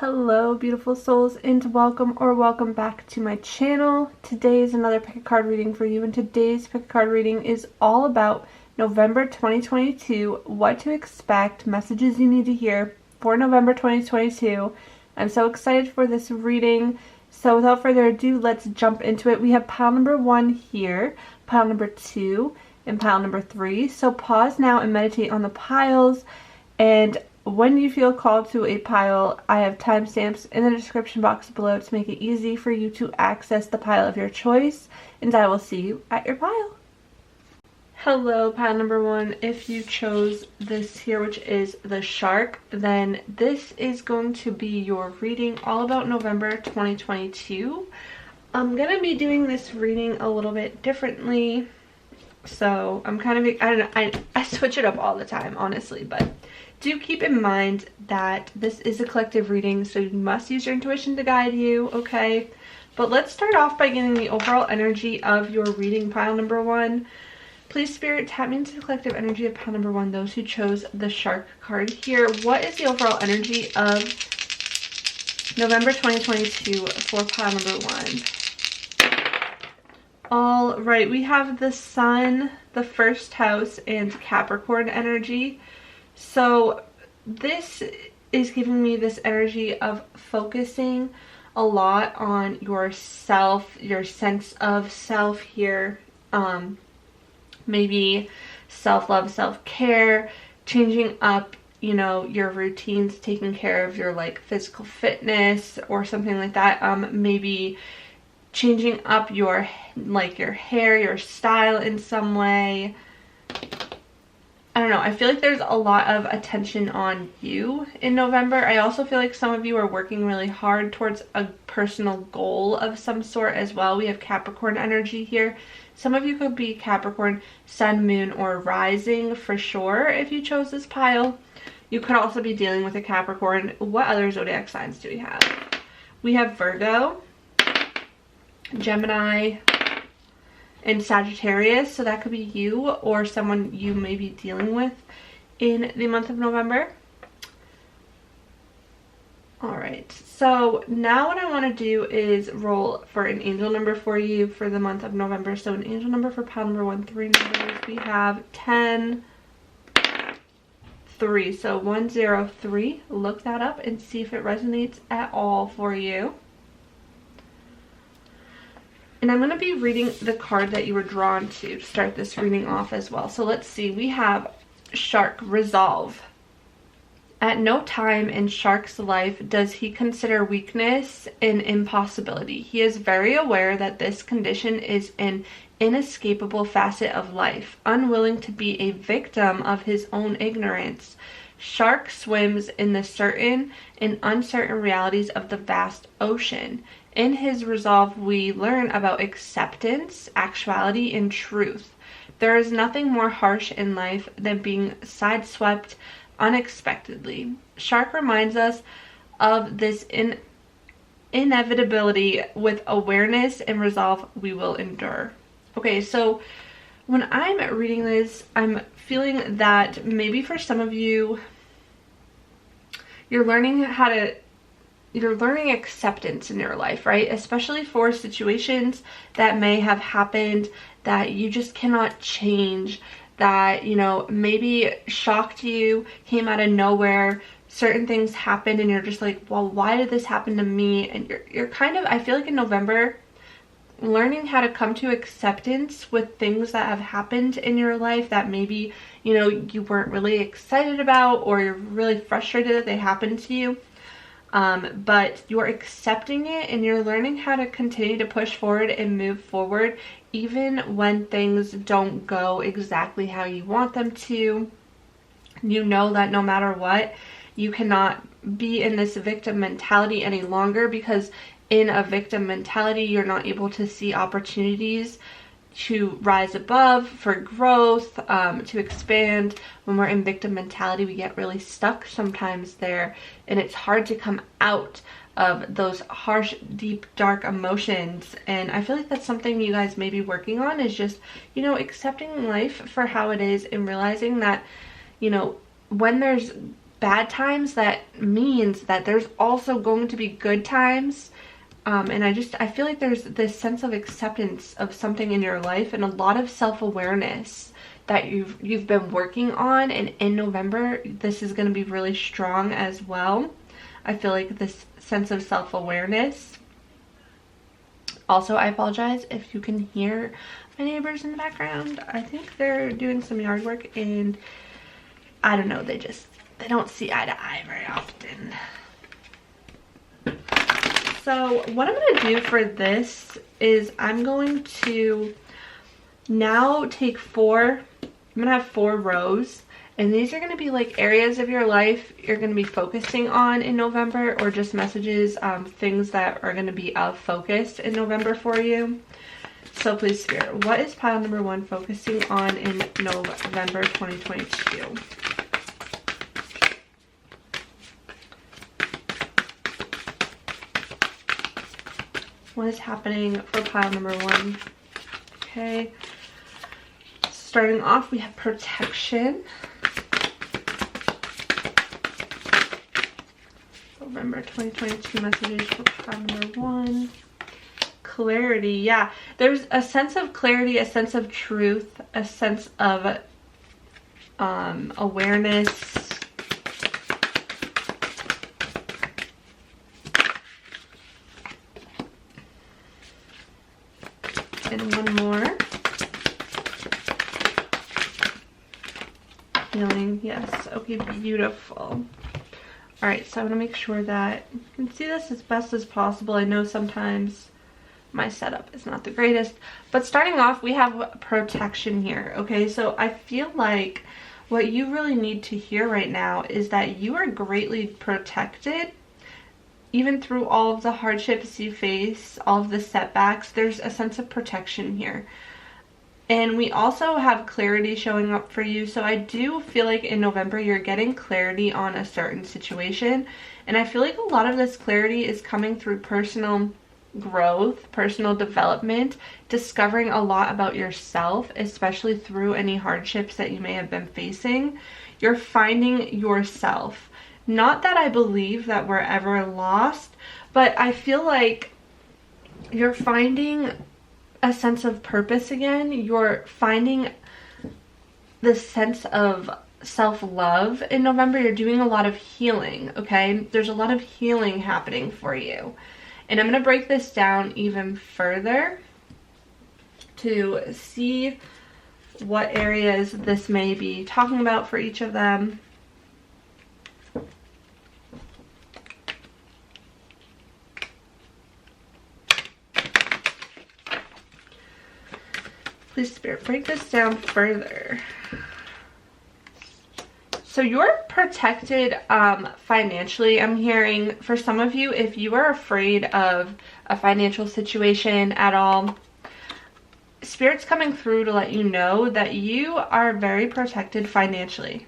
Hello beautiful souls, and welcome back to my channel. Today is another pick a card reading for you, and today's pick a card reading is all about November 2022, what to expect, messages you need to hear for November 2022. I'm so excited for this reading. So without further ado, let's jump into it. We have pile number 1 here, pile number 2, and pile number 3. So pause now and meditate on the piles, and when you feel called to a pile, I have timestamps in the description box below to make it easy for you to access the pile of your choice, and I will see you at your pile. Hello, pile number 1. If you chose this here, which is the shark, then this is going to be your reading all about November 2022. I'm going to be doing this reading a little bit differently, so I'm kind of, I don't know, I switch it up all the time, honestly, but do keep in mind that this is a collective reading, so you must use your intuition to guide you, okay? But let's start off by getting the overall energy of your reading, pile number 1. Please, Spirit, tap me into the collective energy of pile number 1, those who chose the shark card here. What is the overall energy of November 2022 for pile number 1? All right, we have the Sun, the first house, and Capricorn energy. So this is giving me this energy of focusing a lot on yourself, your sense of self here, maybe self-love, self-care, changing up, you know, your routines, taking care of your like physical fitness or something like that. Maybe changing up your your hair, your style in some way. I don't know, I feel like there's a lot of attention on you in November. I also feel like some of you are working really hard towards a personal goal of some sort as well. We have Capricorn energy here. Some of you could be Capricorn, Sun, Moon, or Rising for sure if you chose this pile. You could also be dealing with a Capricorn. What other zodiac signs do we have? We have Virgo, Gemini, and Sagittarius, so that could be you or someone you may be dealing with in the month of November. Alright, so now what I want to do is roll for an angel number for you for the month of November. So an angel number for pile number 1, 3 numbers. We have 10, 3. So 103. Look that up and see if it resonates at all for you. And I'm going to be reading the card that you were drawn to start this reading off as well. So let's see. We have Shark, Resolve. At no time in Shark's life does he consider weakness an impossibility. He is very aware that this condition is an inescapable facet of life. Unwilling to be a victim of his own ignorance, Shark swims in the certain and uncertain realities of the vast ocean. In his resolve, we learn about acceptance, actuality, and truth. There is nothing more harsh in life than being sideswept unexpectedly. Shark reminds us of this inevitability. With awareness and resolve, we will endure. Okay, so when I'm reading this, I'm feeling that maybe for some of you, you're learning acceptance in your life, right? Especially for situations that may have happened that you just cannot change, that, you know, maybe shocked you, came out of nowhere, certain things happened and you're just like, well, why did this happen to me? And you're kind of, I feel like in November, learning how to come to acceptance with things that have happened in your life that maybe, you know, you weren't really excited about, or you're really frustrated that they happened to you. But you're accepting it and you're learning how to continue to push forward and move forward even when things don't go exactly how you want them to. You know that no matter what, you cannot be in this victim mentality any longer, because in a victim mentality, you're not able to see opportunities to rise above, for growth, to expand. When we're in victim mentality, we get really stuck sometimes there, and it's hard to come out of those harsh, deep, dark emotions. And I feel like that's something you guys may be working on, is just, you know, accepting life for how it is and realizing that, you know, when there's bad times, that means that there's also going to be good times. And I feel like there's this sense of acceptance of something in your life and a lot of self-awareness that you've been working on, and in November this is going to be really strong as well. I feel like this sense of self-awareness. Also, I apologize if you can hear my neighbors in the background. I think they're doing some yard work, and I don't know, they don't see eye to eye very often. So what I'm going to do for this is I'm going to now take I'm going to have 4 rows, and these are going to be like areas of your life you're going to be focusing on in November, or just messages, things that are going to be of focus in November for you. So please, Spirit, what is pile number 1 focusing on in November 2022? What is happening for pile number 1? Okay. Starting off, we have protection. November 2022 messages for pile number 1. Clarity. Yeah, there's a sense of clarity, a sense of truth, a sense of awareness. And one more. Healing. Yes. Okay, beautiful. Alright, so I'm going to make sure that you can see this as best as possible. I know sometimes my setup is not the greatest, but starting off, we have protection here. Okay, so I feel like what you really need to hear right now is that you are greatly protected. Even through all of the hardships you face, all of the setbacks, there's a sense of protection here. And we also have clarity showing up for you. So I do feel like in November you're getting clarity on a certain situation. And I feel like a lot of this clarity is coming through personal growth, personal development, discovering a lot about yourself, especially through any hardships that you may have been facing. You're finding yourself. Not that I believe that we're ever lost, but I feel like you're finding a sense of purpose again. You're finding the sense of self-love in November. You're doing a lot of healing, okay? There's a lot of healing happening for you. And I'm going to break this down even further to see what areas this may be talking about for each of them. Please, Spirit, break this down further. So you're protected financially. I'm hearing for some of you, if you are afraid of a financial situation at all, Spirit's coming through to let you know that you are very protected financially.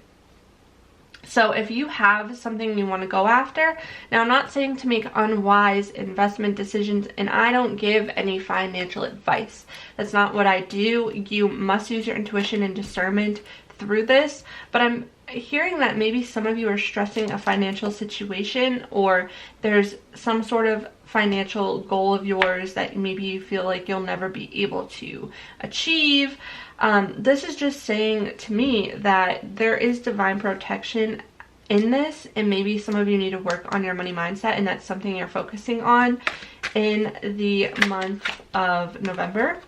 So if you have something you want to go after, now I'm not saying to make unwise investment decisions, and I don't give any financial advice. That's not what I do. You must use your intuition and discernment through this, but I'm hearing that maybe some of you are stressing a financial situation, or there's some sort of financial goal of yours that maybe you feel like you'll never be able to achieve. This is just saying to me that there is divine protection in this, and maybe some of you need to work on your money mindset, and that's something you're focusing on in the month of November.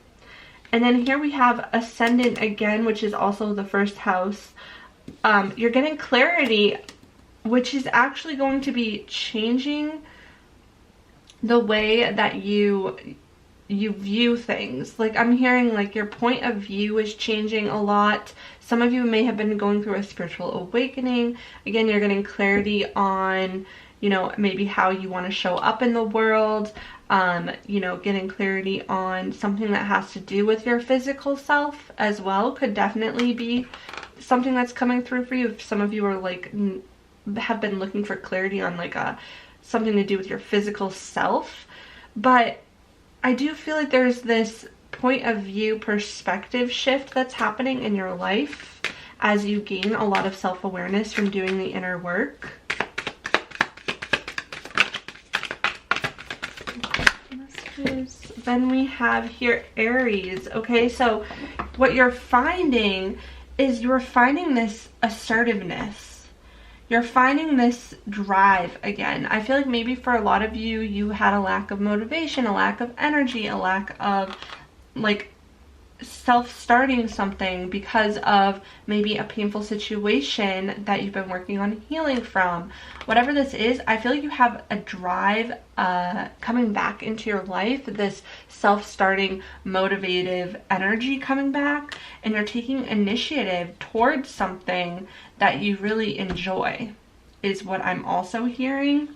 And then here we have Ascendant again, which is also the first house. You're getting clarity, which is actually going to be changing the way that you view things. Like, I'm hearing like your point of view is changing a lot. Some of you may have been going through a spiritual awakening. Again, you're getting clarity on, you know, maybe how you want to show up in the world. You know, getting clarity on something that has to do with your physical self as well could definitely be something that's coming through for you. If some of you are like have been looking for clarity on like something to do with your physical self. But I do feel like there's this point of view perspective shift that's happening in your life as you gain a lot of self-awareness from doing the inner work. Then we have here Aries. Okay, so what you're finding is you're finding this assertiveness. You're finding this drive again. I feel like maybe for a lot of you, you had a lack of motivation, a lack of energy, a lack of like self-starting something because of maybe a painful situation that you've been working on healing from. Whatever this is, I feel like you have a drive coming back into your life, this self-starting motivative energy coming back, and you're taking initiative towards something that you really enjoy, is what I'm also hearing.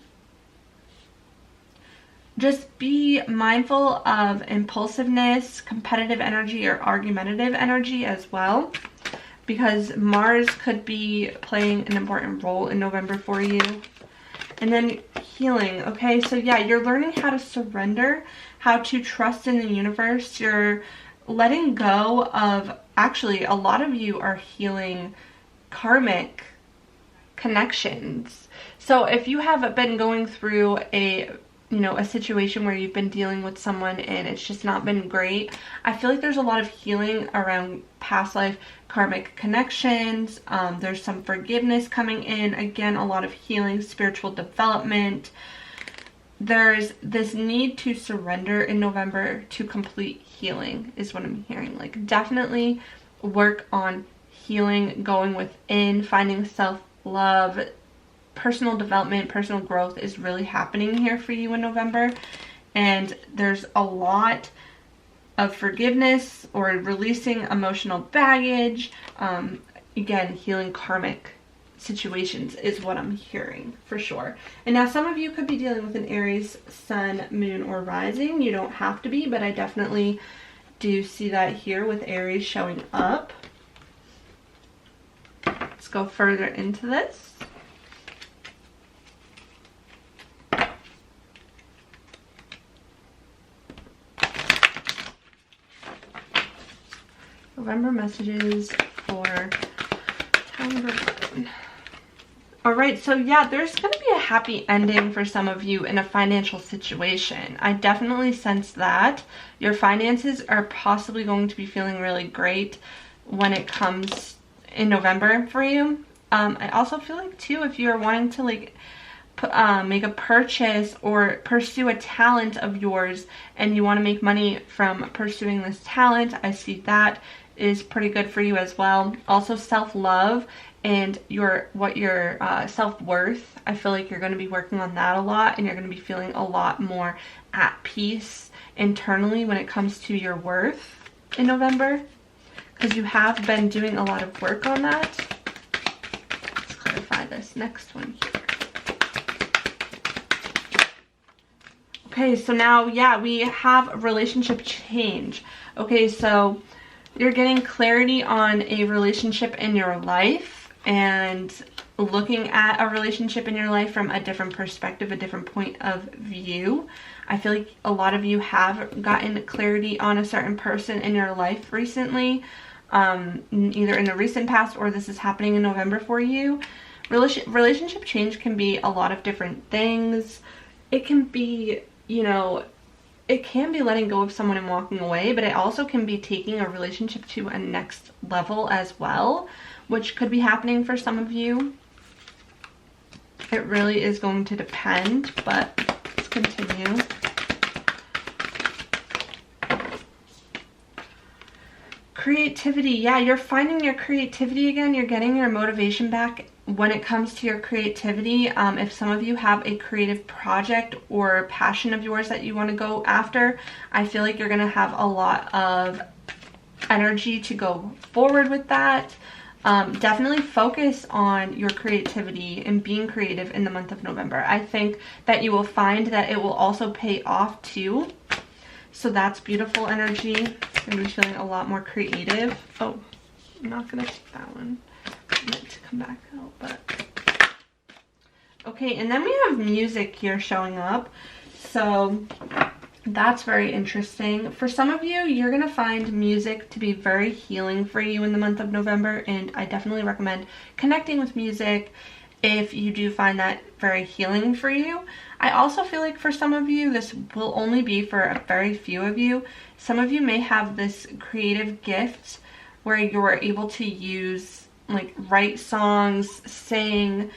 Just be mindful of impulsiveness, competitive energy, or argumentative energy as well, because Mars could be playing an important role in November for you. And then healing. Okay, so yeah, you're learning how to surrender, how to trust in the universe. You're letting go of, actually, a lot of you are healing karmic connections. So if you have been going through a situation where you've been dealing with someone and it's just not been great, I feel like there's a lot of healing around past life karmic connections. There's some forgiveness coming in. Again, a lot of healing, spiritual development. There's this need to surrender in November to complete healing is what I'm hearing. Like, definitely work on healing, going within, finding self-love. Personal development, personal growth is really happening here for you in November. And there's a lot of forgiveness or releasing emotional baggage. Again, healing karmic situations is what I'm hearing for sure. And now some of you could be dealing with an Aries sun, moon, or rising. You don't have to be, but I definitely do see that here with Aries showing up. Let's go further into this. November messages for calendar 1. Alright, so yeah, there's going to be a happy ending for some of you in a financial situation. I definitely sense that. Your finances are possibly going to be feeling really great when it comes in November for you. I also feel like too, if you're wanting to like make a purchase or pursue a talent of yours and you want to make money from pursuing this talent, I see that is pretty good for you as well. Also self-love and your self-worth. I feel like you're going to be working on that a lot, and you're going to be feeling a lot more at peace internally when it comes to your worth in November, because you have been doing a lot of work on that. Let's clarify this next one here. Okay, so now, yeah, we have relationship change. Okay, so you're getting clarity on a relationship in your life and looking at a relationship in your life from a different perspective, a different point of view. I feel like a lot of you have gotten clarity on a certain person in your life recently, either in the recent past or this is happening in November for you. Relationship change can be a lot of different things. It can be, it can be letting go of someone and walking away, but it also can be taking a relationship to a next level as well, which could be happening for some of you. It really is going to depend, but let's continue. Creativity. Yeah, you're finding your creativity again. You're getting your motivation back when it comes to your creativity. If some of you have a creative project or passion of yours that you want to go after, I feel like you're going to have a lot of energy to go forward with that. Definitely focus on your creativity and being creative in the month of November. I think that you will find that it will also pay off too. So that's beautiful energy. You're going to be feeling a lot more creative. Oh, I'm not going to take that one. I meant to come back out, but okay. And then we have music here showing up. So That's very interesting. For some of you, you're going to find music to be very healing for you in the month of November, and I definitely recommend connecting with music if you do find that very healing for you. I also feel like for some of you, this will only be for a very few of you. Some of you may have this creative gift where you're able to use, like, write songs, sing.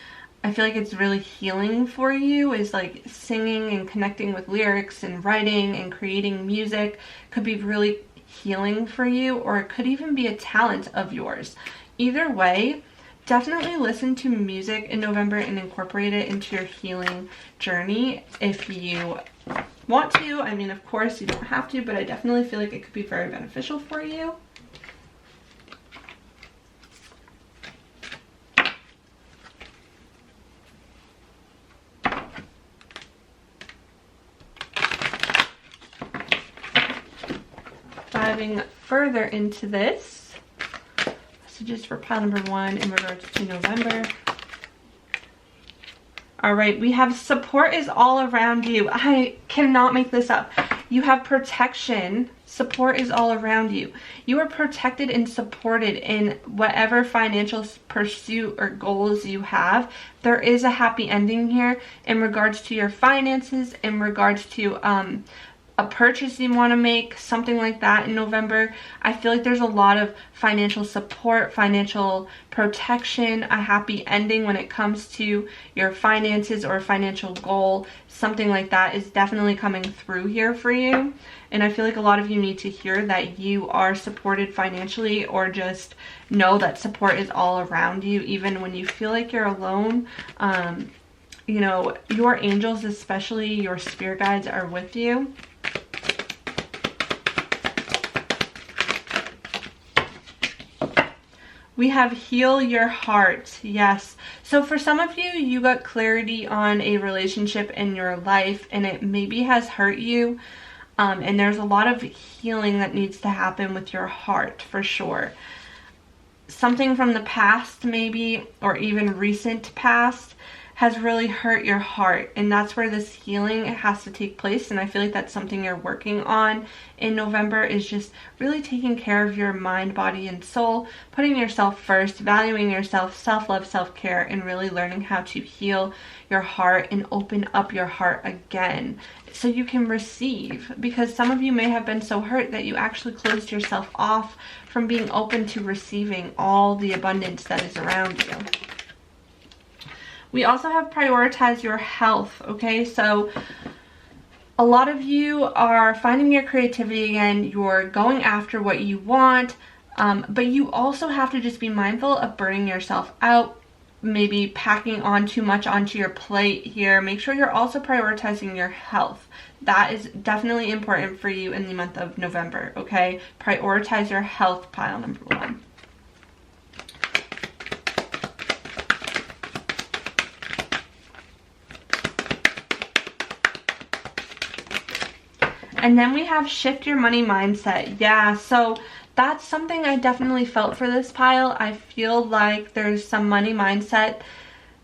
I feel like it's really healing for you, is like singing and connecting with lyrics and writing and creating music could be really healing for you, or it could even be a talent of yours. Either way, definitely listen to music in November and incorporate it into your healing journey if you want to. I mean, of course, you don't have to, but I definitely feel like it could be very beneficial for you. Diving further into this, messages for pile number 1 in regards to November. All right, we have support is all around you. I cannot make this up. You have protection. Support is all around you. You are protected and supported in whatever financial pursuit or goals you have. There is a happy ending here in regards to your finances, in regards to a purchase you want to make, something like that in November. I feel like there's a lot of financial support, financial protection, a happy ending when it comes to your finances or a financial goal. Something like that is definitely coming through here for you. And I feel like a lot of you need to hear that you are supported financially, or just know that support is all around you, even when you feel like you're alone. You know, your angels, especially your spirit guides, are with you. We have heal your heart. Yes. So for some of you, you got clarity on a relationship in your life and it maybe has hurt you. And there's a lot of healing that needs to happen with your heart for sure. Something from the past maybe, or even recent past, has really hurt your heart, and that's where this healing has to take place. And I feel like that's something you're working on in November, is just really taking care of your mind, body, and soul, putting yourself first, valuing yourself, self-love, self-care, and really learning how to heal your heart and open up your heart again so you can receive. Because some of you may have been so hurt that you actually closed yourself off from being open to receiving all the abundance that is around you. We also have prioritize your health, okay? So a lot of you are finding your creativity again. You're going after what you want, but you also have to just be mindful of burning yourself out, maybe packing on too much onto your plate here. Make sure you're also prioritizing your health. That is definitely important for you in the month of November, okay? Prioritize your health, pile number 1. And then we have shift your money mindset. Yeah, so that's something I definitely felt for this pile. I feel like there's some money mindset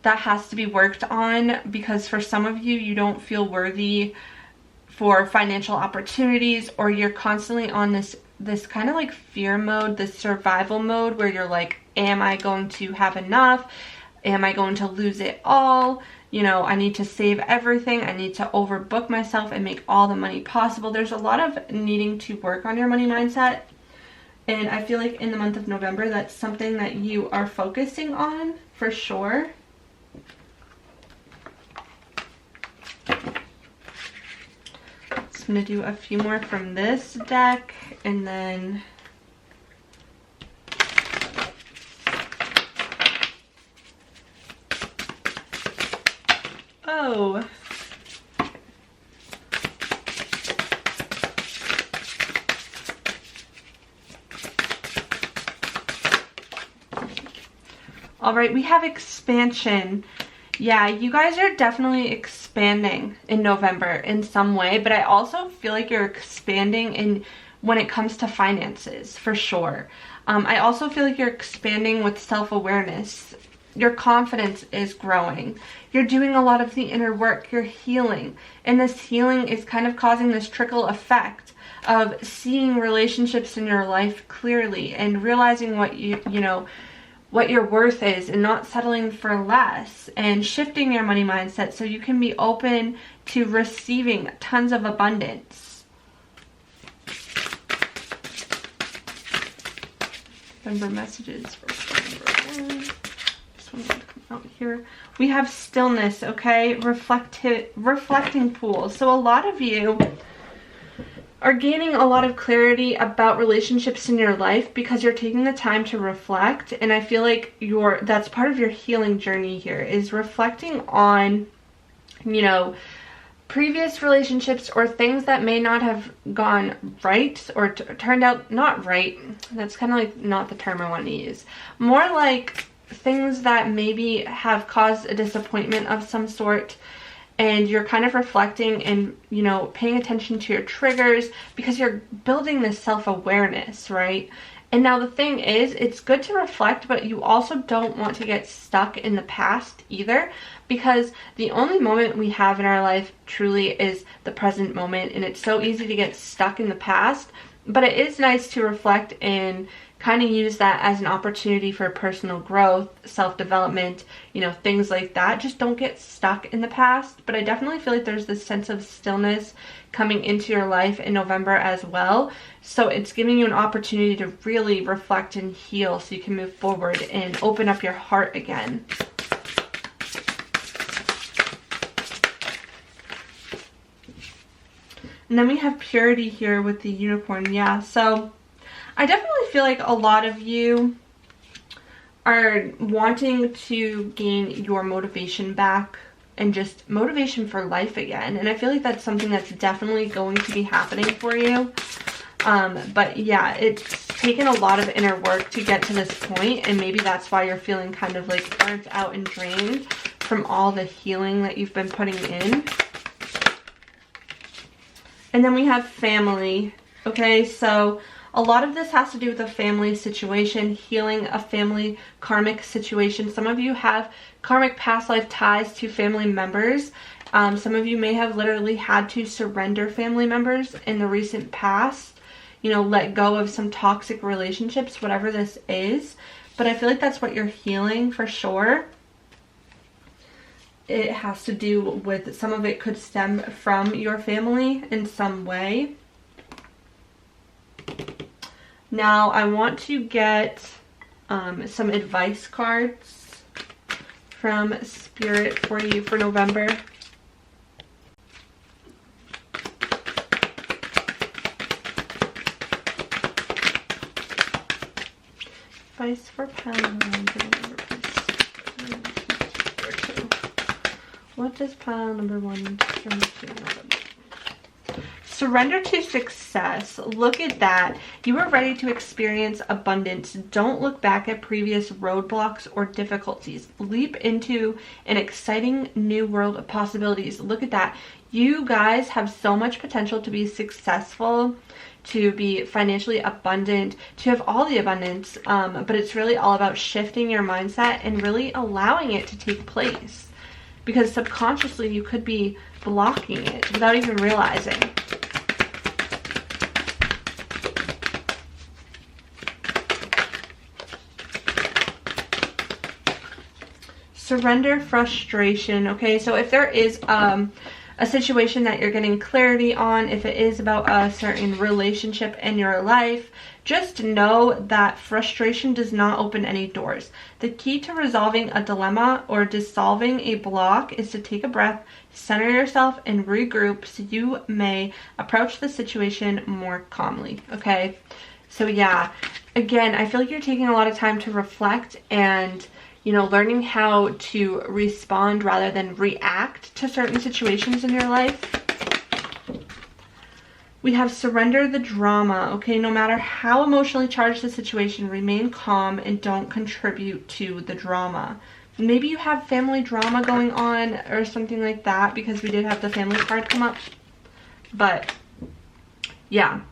that has to be worked on, because for some of you, you don't feel worthy for financial opportunities, or you're constantly on this kind of like fear mode, this survival mode, where you're like, am I going to have enough? Am I going to lose it all? You know, I need to save everything. I need to overbook myself and make all the money possible. There's a lot of needing to work on your money mindset. And I feel like in the month of November, that's something that you are focusing on for sure. Just going to do a few more from this deck, and then oh, all right, we have expansion. Yeah, you guys are definitely expanding in November in some way, but I also feel like you're expanding in when it comes to finances for sure. I also feel like you're expanding with self-awareness. your confidence is growing. You're doing a lot of the inner work. You're healing. And this healing is kind of causing this trickle effect of seeing relationships in your life clearly and realizing what what your worth is and not settling for less, and shifting your money mindset so you can be open to receiving tons of abundance. Remember messages for November. Just want to come out here. We have stillness, okay? Reflecting pool. So a lot of you are gaining a lot of clarity about relationships in your life because you're taking the time to reflect, and I feel like that's part of your healing journey here, is reflecting on, previous relationships or things that may not have gone right or turned out not right. That's kind of like not the term I want to use. More like things that maybe have caused a disappointment of some sort, and you're kind of reflecting and, paying attention to your triggers because you're building this self-awareness, right? And now the thing is, it's good to reflect, but you also don't want to get stuck in the past either, because the only moment we have in our life truly is the present moment, and it's so easy to get stuck in the past. But it is nice to reflect and kind of use that as an opportunity for personal growth, self-development, things like that. Just don't get stuck in the past. But I definitely feel like there's this sense of stillness coming into your life in November as well. So it's giving you an opportunity to really reflect and heal so you can move forward and open up your heart again. And then we have purity here with the unicorn. Yeah, so I definitely feel like a lot of you are wanting to gain your motivation back and just motivation for life again. And I feel like that's something that's definitely going to be happening for you. But yeah, it's taken a lot of inner work to get to this point, and maybe that's why you're feeling kind of like burnt out and drained from all the healing that you've been putting in. And then we have family. Okay, so a lot of this has to do with a family situation, healing a family karmic situation. Some of you have karmic past life ties to family members. Some of you may have literally had to surrender family members in the recent past, let go of some toxic relationships, whatever this is. But I feel like that's what you're healing for sure. It has to do with, some of it could stem from your family in some way. Now I want to get some advice cards from Spirit for you for November. Advice for pile number 1 for November, please. What does pile number 1 turn to November? Surrender to success. Look at that. You are ready to experience abundance. Don't look back at previous roadblocks or difficulties. Leap into an exciting new world of possibilities. Look at that. You guys have so much potential to be successful, to be financially abundant, to have all the abundance. But it's really all about shifting your mindset and really allowing it to take place. Because subconsciously you could be blocking it without even realizing. Surrender frustration. Okay, so if there is a situation that you're getting clarity on, if it is about a certain relationship in your life, just know that frustration does not open any doors. The key to resolving a dilemma or dissolving a block is to take a breath, center yourself, and regroup so you may approach the situation more calmly. Okay, so yeah, again, I feel like you're taking a lot of time to reflect and learning how to respond rather than react to certain situations in your life. We have surrender the drama. Okay, no matter how emotionally charged the situation, remain calm and don't contribute to the drama. Maybe you have family drama going on or something like that, because we did have the family card come up. But yeah,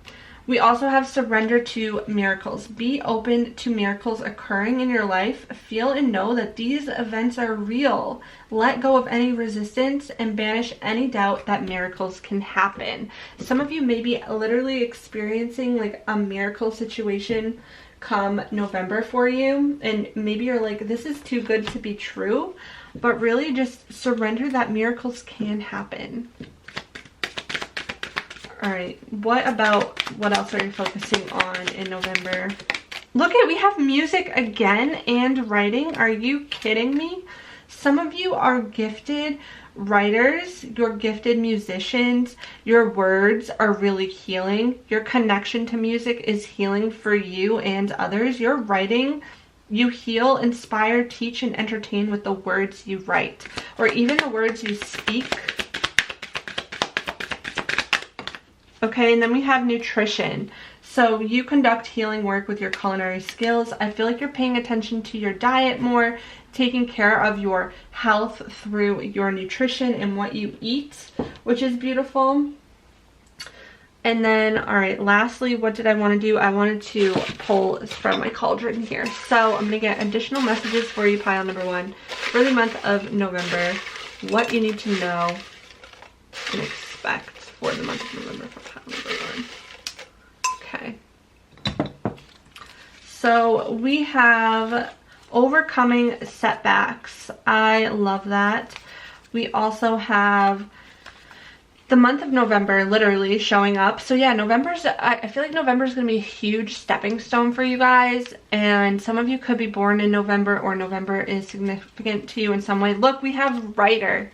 We also have surrender to miracles. Be open to miracles occurring in your life. Feel and know that these events are real. Let go of any resistance and banish any doubt that miracles can happen. Some of you may be literally experiencing like a miracle situation come November for you, and maybe you're like, this is too good to be true, but really just surrender that miracles can happen. All right, what else are you focusing on in November? Look at, we have music again and writing. Are you kidding me? Some of you are gifted writers, you're gifted musicians. Your words are really healing. Your connection to music is healing for you and others. Your writing, you heal, inspire, teach, and entertain with the words you write, or even the words you speak. Okay, and then we have nutrition. So you conduct healing work with your culinary skills. I feel like you're paying attention to your diet more, taking care of your health through your nutrition and what you eat, which is beautiful. And then, all right, lastly, what did I want to do? I wanted to pull from my cauldron here. So I'm going to get additional messages for you, pile number 1, for the month of November. What you need to know and expect for the month of November for pile number 1. Okay. So we have overcoming setbacks. I love that. We also have the month of November literally showing up. So yeah, I feel like November is going to be a huge stepping stone for you guys. And some of you could be born in November, or November is significant to you in some way. Look, we have writer.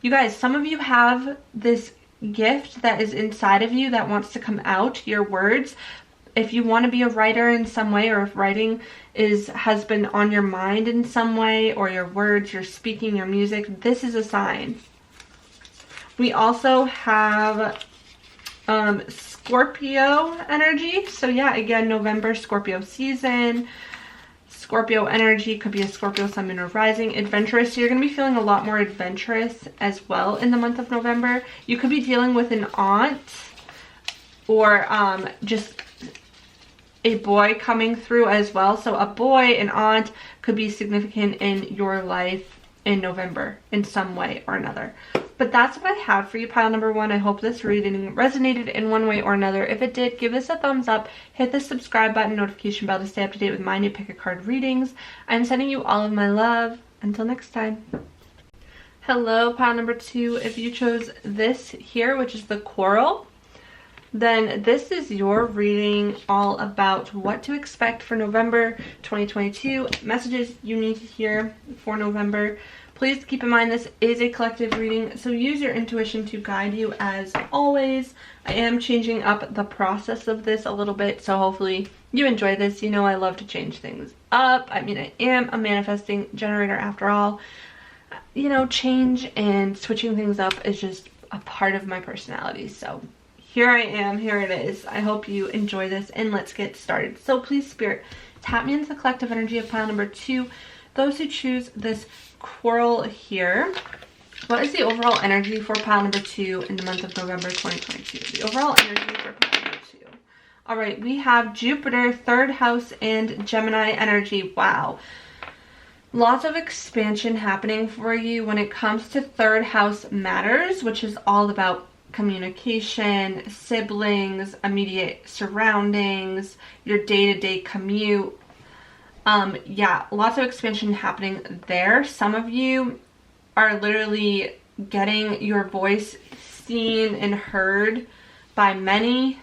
You guys, some of you have this gift that is inside of you that wants to come out, your words. If you want to be a writer in some way, or if writing has been on your mind in some way, or your words, your speaking, your music, this is a sign. We also have Scorpio energy. So yeah, again, November, Scorpio season. Scorpio energy could be a Scorpio sun, moon, or rising. Adventurous. So you're going to be feeling a lot more adventurous as well in the month of November. You could be dealing with an aunt, or just a boy coming through as well. So a boy, an aunt could be significant in your life in November in some way or another. But that's what I have for you, pile number 1. I hope this reading resonated in one way or another. If it did, give this a thumbs up, hit the subscribe button, notification bell to stay up to date with my new pick a card readings. I'm sending you all of my love. Until next time. Hello, pile number 2. If you chose this here, which is the coral, then this is your reading all about what to expect for November 2022. Messages you need to hear for November. Please keep in mind this is a collective reading, so use your intuition to guide you as always. I am changing up the process of this a little bit, so hopefully you enjoy this. You know I love to change things up. I mean, I am a manifesting generator after all. You know, change and switching things up is just a part of my personality. So here I am, here it is. I hope you enjoy this, and let's get started. So please, Spirit, tap me into the collective energy of pile number 2. Those who choose this coral here, what is the overall energy for pile number 2 in the month of November 2022? The overall energy for pile number 2. All right, we have Jupiter, 3rd house, and Gemini energy. Wow. Lots of expansion happening for you when it comes to 3rd house matters, which is all about communication, siblings, immediate surroundings, your day-to-day commute. Yeah, lots of expansion happening there. Some of you are literally getting your voice seen and heard by many.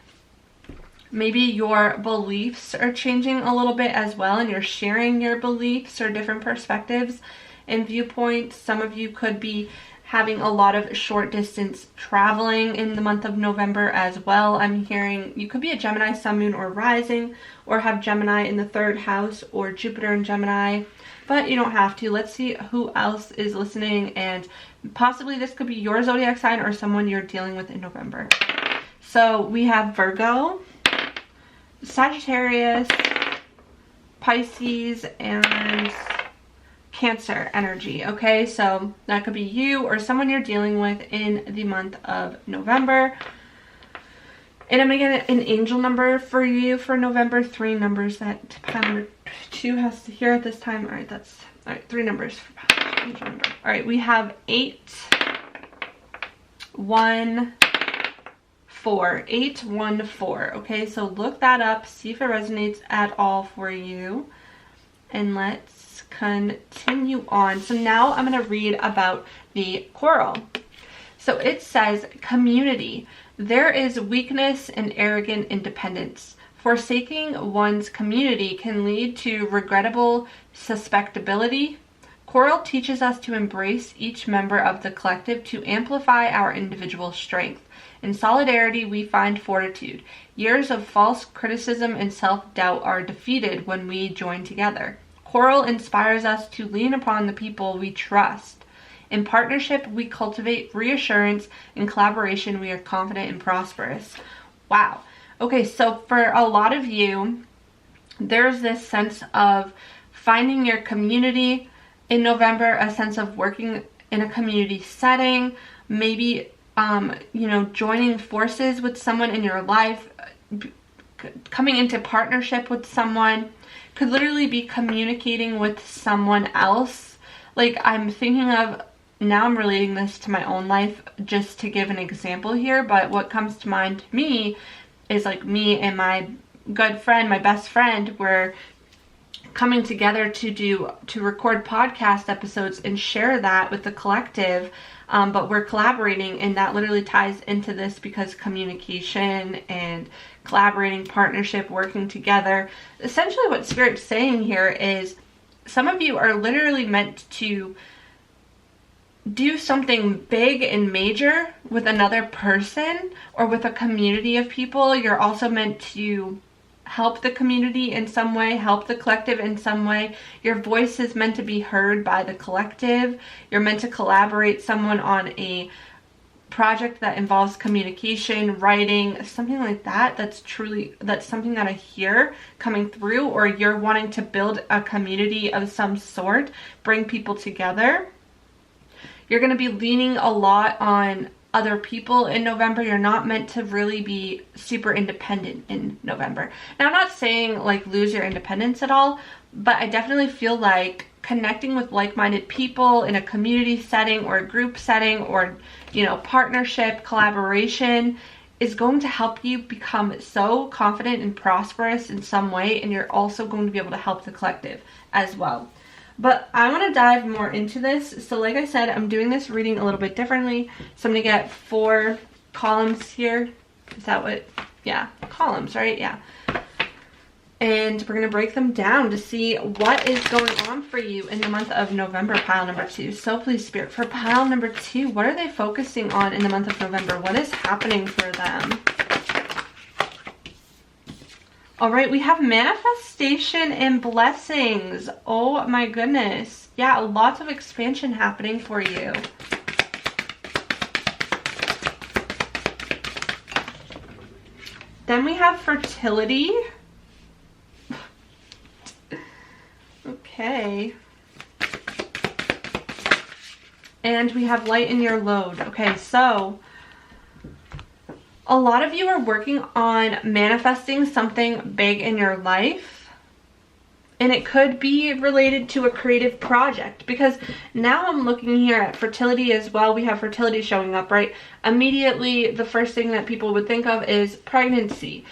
Maybe your beliefs are changing a little bit as well, and you're sharing your beliefs or different perspectives and viewpoints. Some of you could be having a lot of short distance traveling in the month of November as well. I'm hearing you could be a Gemini sun, moon, or rising, or have Gemini in the 3rd house, or Jupiter in Gemini, but you don't have to. Let's see who else is listening, and possibly this could be your zodiac sign or someone you're dealing with in November. So we have Virgo, Sagittarius, Pisces, and Cancer energy. Okay, so that could be you or someone you're dealing with in the month of November. And I'm going to get an angel number for you for November. 3 numbers that pile number 2 has to hear at this time. All right, that's, all right, 3 numbers for angel number. All right, we have 8, 1, 4. 8, 1, 4. Okay, so look that up, see if it resonates at all for you. And let's continue on. So now I'm going to read about the coral. So it says, community. There is weakness in arrogant independence. Forsaking one's community can lead to regrettable susceptibility. Coral teaches us to embrace each member of the collective to amplify our individual strength. In solidarity, we find fortitude. Years of false criticism and self-doubt are defeated when we join together. Coral inspires us to lean upon the people we trust. In partnership, we cultivate reassurance. In collaboration, we are confident and prosperous. Wow. Okay, so for a lot of you, there's this sense of finding your community in November, a sense of working in a community setting, maybe, joining forces with someone in your life, coming into partnership with someone, could literally be communicating with someone else. Like, I'm thinking of, now I'm relating this to my own life just to give an example here, but what comes to mind to me is like me and my good friend, my best friend, we're coming together to record podcast episodes and share that with the collective, but we're collaborating, and that literally ties into this because communication and collaborating, partnership, working together. Essentially what Spirit's saying here is some of you are literally meant to do something big and major with another person or with a community of people. You're also meant to help the community in some way, help the collective in some way. Your voice is meant to be heard by the collective. You're meant to collaborate someone on a project that involves communication, writing, something like that. That's something that I hear coming through. Or you're wanting to build a community of some sort, bring people together. You're going to be leaning a lot on other people in November. You're not meant to really be super independent in November. Now, I'm not saying like lose your independence at all, but I definitely feel like connecting with like-minded people in a community setting or a group setting or, partnership, collaboration is going to help you become so confident and prosperous in some way, and you're also going to be able to help the collective as well. But I want to dive more into this. So like I said, I'm doing this reading a little bit differently. So I'm going to get 4 columns here. Is that what? Yeah, columns, right? Yeah. And we're going to break them down to see what is going on for you in the month of November, pile number 2. So please, Spirit, for pile number 2, what are they focusing on in the month of November? What is happening for them? All right, we have manifestation and blessings. Oh my goodness. Yeah, lots of expansion happening for you. Then we have fertility. Okay. And we have light in your load. Okay, so a lot of you are working on manifesting something big in your life, and it could be related to a creative project, because now I'm looking here at fertility as well. We have fertility showing up, right? Immediately, the first thing that people would think of is pregnancy.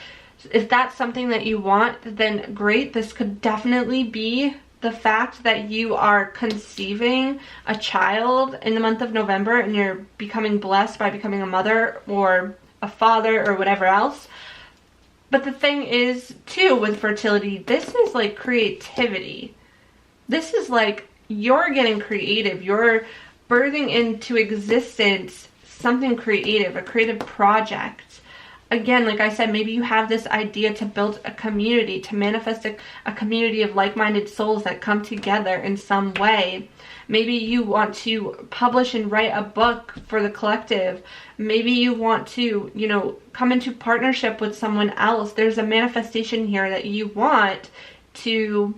If that's something that you want, then great. This could definitely be the fact that you are conceiving a child in the month of November and you're becoming blessed by becoming a mother or a father or whatever else. But the thing is too with fertility, this is like creativity. This is like you're getting creative. You're birthing into existence something creative, a creative project. Again, like I said, maybe you have this idea to build a community, to manifest a community of like-minded souls that come together in some way. Maybe you want to publish and write a book for the collective. Maybe you want to, come into partnership with someone else. There's a manifestation here that you want to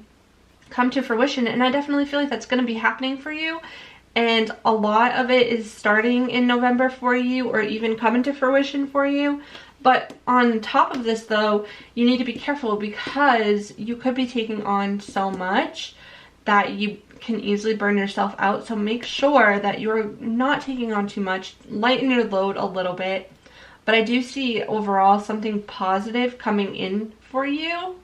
come to fruition. And I definitely feel like that's going to be happening for you. and a lot of it is starting in November for you, or even coming to fruition for you. But on top of this though, you need to be careful because you could be taking on so much that you can easily burn yourself out. So make sure that you're not taking on too much. Lighten your load a little bit. But I do see overall something positive coming in for you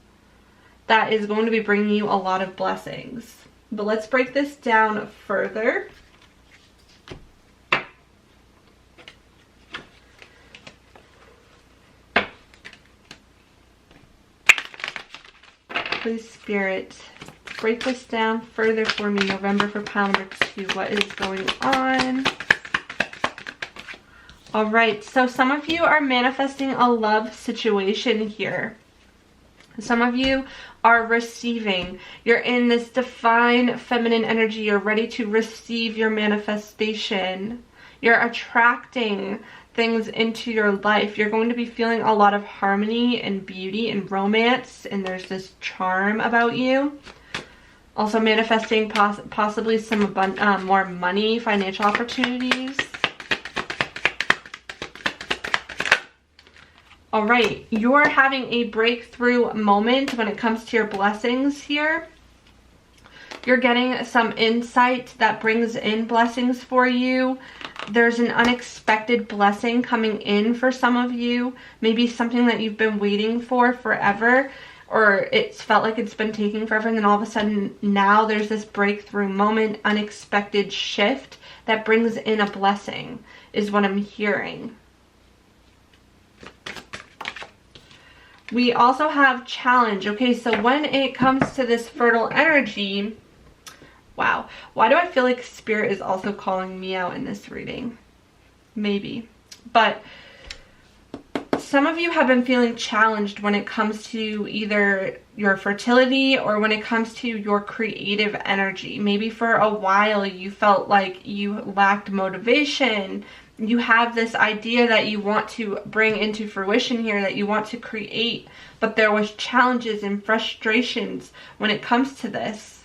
that is going to be bringing you a lot of blessings. But let's break this down further. Please, Spirit, break this down further for me. November for pile number 2. What is going on? All right, so some of you are manifesting a love situation here. Some of you are receiving. You're in this divine feminine energy. You're ready to receive your manifestation. You're attracting things into your life. You're going to be feeling a lot of harmony and beauty and romance, and there's this charm about you. Also manifesting possibly some more money, financial opportunities. All right, you're having a breakthrough moment when it comes to your blessings here. You're getting some insight that brings in blessings for you. There's an unexpected blessing coming in for some of you. Maybe something that you've been waiting for forever, or it's felt like it's been taking forever, and then all of a sudden now there's this breakthrough moment, unexpected shift that brings in a blessing is what I'm hearing. We also have challenge. Okay, so when it comes to this fertile energy, wow, why do I feel like Spirit is also calling me out in this reading? Maybe. But some of you have been feeling challenged when it comes to either your fertility or when it comes to your creative energy. Maybe for a while you felt like you lacked motivation. You have this idea that you want to bring into fruition here, that you want to create, but there was challenges and frustrations when it comes to this.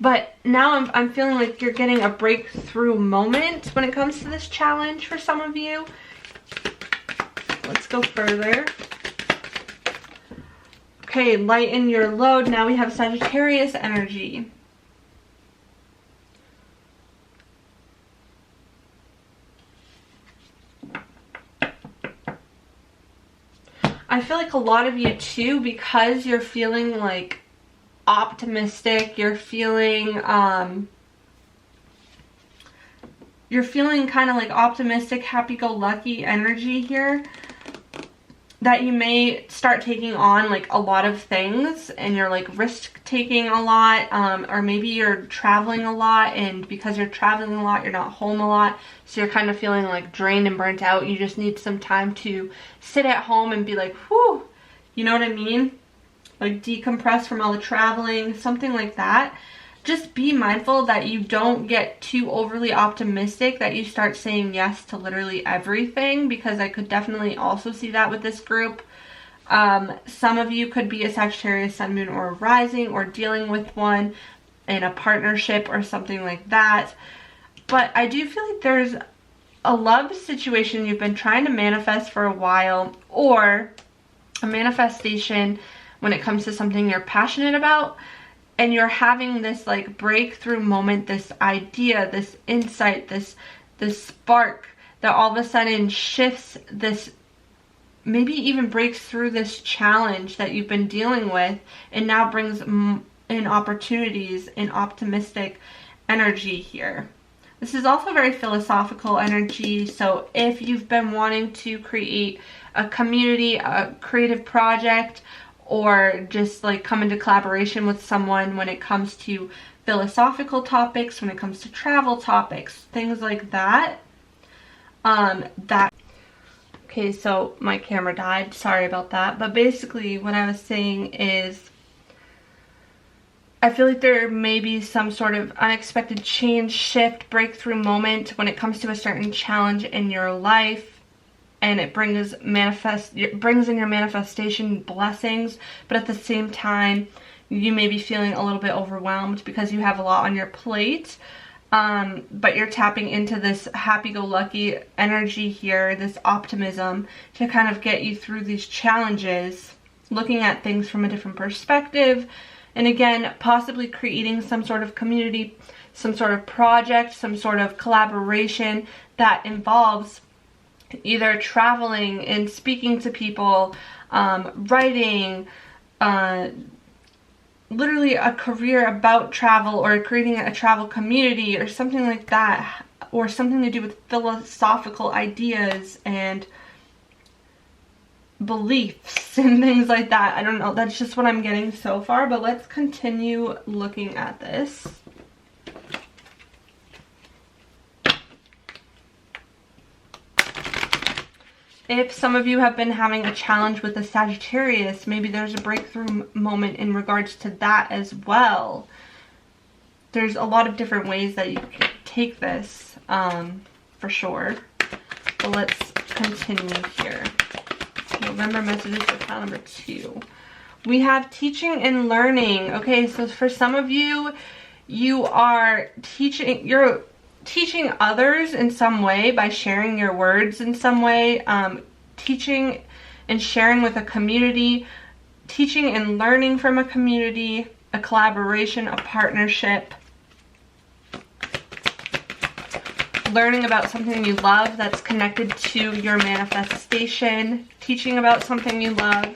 But now I'm feeling like you're getting a breakthrough moment when it comes to this challenge for some of you. Let's go further. Okay, lighten your load. Now we have Sagittarius energy. I feel like a lot of you too, because you're feeling like optimistic, you're feeling kind of like optimistic, happy-go-lucky energy here, that you may start taking on like a lot of things, and you're like risk taking a lot, or maybe you're traveling a lot, and because you're traveling a lot you're not home a lot, so you're kind of feeling like drained and burnt out. You just need some time to sit at home and be like, whew, you know what I mean, like decompress from all the traveling, something like that. Just be mindful that you don't get too overly optimistic, that you start saying yes to literally everything, because I could definitely also see that with this group. Some of you could be a Sagittarius sun, moon, or rising, or dealing with one in a partnership or something like that. But I do feel like there's a love situation you've been trying to manifest for a while, or a manifestation when it comes to something you're passionate about, and you're having this like breakthrough moment, this idea, this insight, this spark that all of a sudden shifts this, maybe even breaks through this challenge that you've been dealing with, and now brings in opportunities and optimistic energy here. This is also very philosophical energy, so if you've been wanting to create a community, a creative project, or just like come into collaboration with someone when it comes to philosophical topics, when it comes to travel topics, things like that. Okay, so my camera died, sorry about that. But basically what I was saying is, I feel like there may be some sort of unexpected change, shift, breakthrough moment when it comes to a certain challenge in your life. And it brings in your manifestation blessings, but at the same time you may be feeling a little bit overwhelmed because you have a lot on your plate. But you're tapping into this happy-go-lucky energy here, this optimism, to kind of get you through these challenges, looking at things from a different perspective, and again, possibly creating some sort of community, some sort of project, some sort of collaboration that involves either traveling and speaking to people, writing, literally a career about travel, or creating a travel community or something like that, or something to do with philosophical ideas and beliefs and things like that. I don't know, that's just what I'm getting so far, but let's continue looking at this. If some of you have been having a challenge with a Sagittarius, maybe there's a breakthrough moment in regards to that as well. There's a lot of different ways that you can take this, for sure. But let's continue here. November messages for pile number 2. We have teaching and learning. Okay, so for some of you, you're teaching others in some way by sharing your words in some way, teaching and sharing with a community, teaching and learning from a community, a collaboration, a partnership, learning about something you love that's connected to your manifestation, teaching about something you love.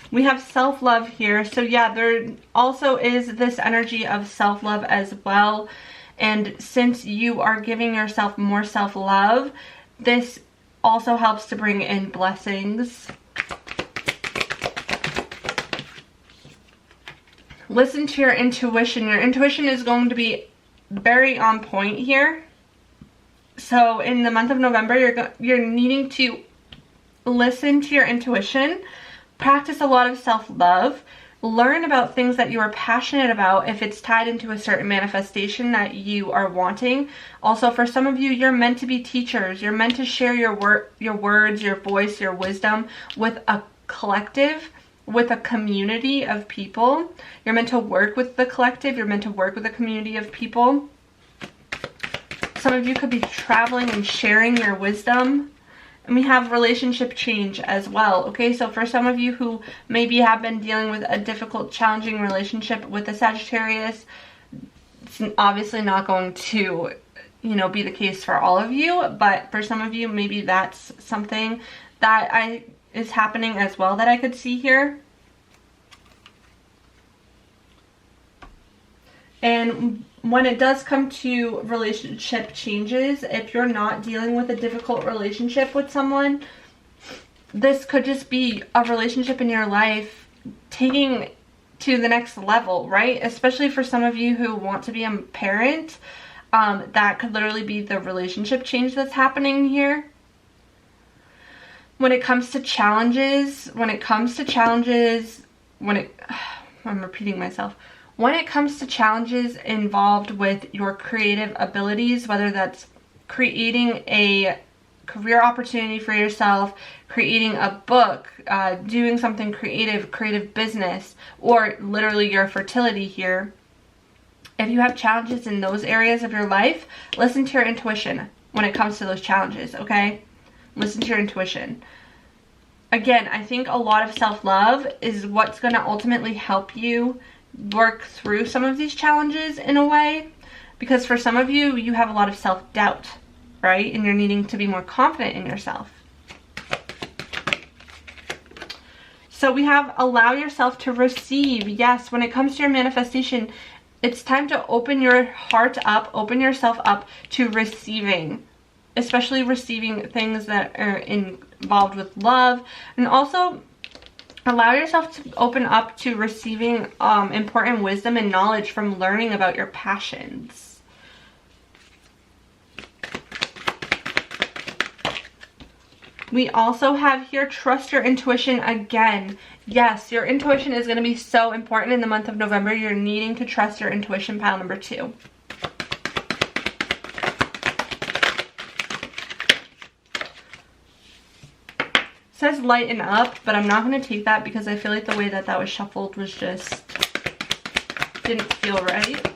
We have self-love here. So yeah, there also is this energy of self-love as well. And since you are giving yourself more self-love, this also helps to bring in blessings. Listen to your intuition. Your intuition is going to be very on point here. So in the month of November, you're needing to listen to your intuition. Practice a lot of self-love. Learn about things that you are passionate about if it's tied into a certain manifestation that you are wanting. Also, for some of you, you're meant to be teachers. You're meant to share your words, your voice, your wisdom with a collective, with a community of people. You're meant to work with the collective. You're meant to work with a community of people. Some of you could be traveling and sharing your wisdom. And we have relationship change as well. Okay, so for some of you who maybe have been dealing with a difficult, challenging relationship with a Sagittarius, it's obviously not going to, be the case for all of you. But for some of you, maybe that's something that is happening as well that I could see here. And when it does come to relationship changes, if you're not dealing with a difficult relationship with someone, this could just be a relationship in your life taking to the next level, right? Especially for some of you who want to be a parent, that could literally be the relationship change that's happening here. When it comes to challenges, I'm repeating myself. When it comes to challenges involved with your creative abilities, whether that's creating a career opportunity for yourself, creating a book, doing something creative business, or literally your fertility here, if you have challenges in those areas of your life, listen to your intuition when it comes to those challenges, okay? Listen to your intuition. Again, I think a lot of self-love is what's going to ultimately help you work through some of these challenges in a way, because for some of you, you have a lot of self-doubt, right? And you're needing to be more confident in yourself. So we have allow yourself to receive. Yes, when it comes to your manifestation, it's time to open your heart up, open yourself up to receiving, especially receiving things that are involved with love, and also allow yourself to open up to receiving important wisdom and knowledge from learning about your passions. We also have here, trust your intuition again. Yes, your intuition is going to be so important in the month of November. You're needing to trust your intuition, pile number 2. says lighten up, but I'm not going to take that because I feel like the way that that was shuffled was just didn't feel right.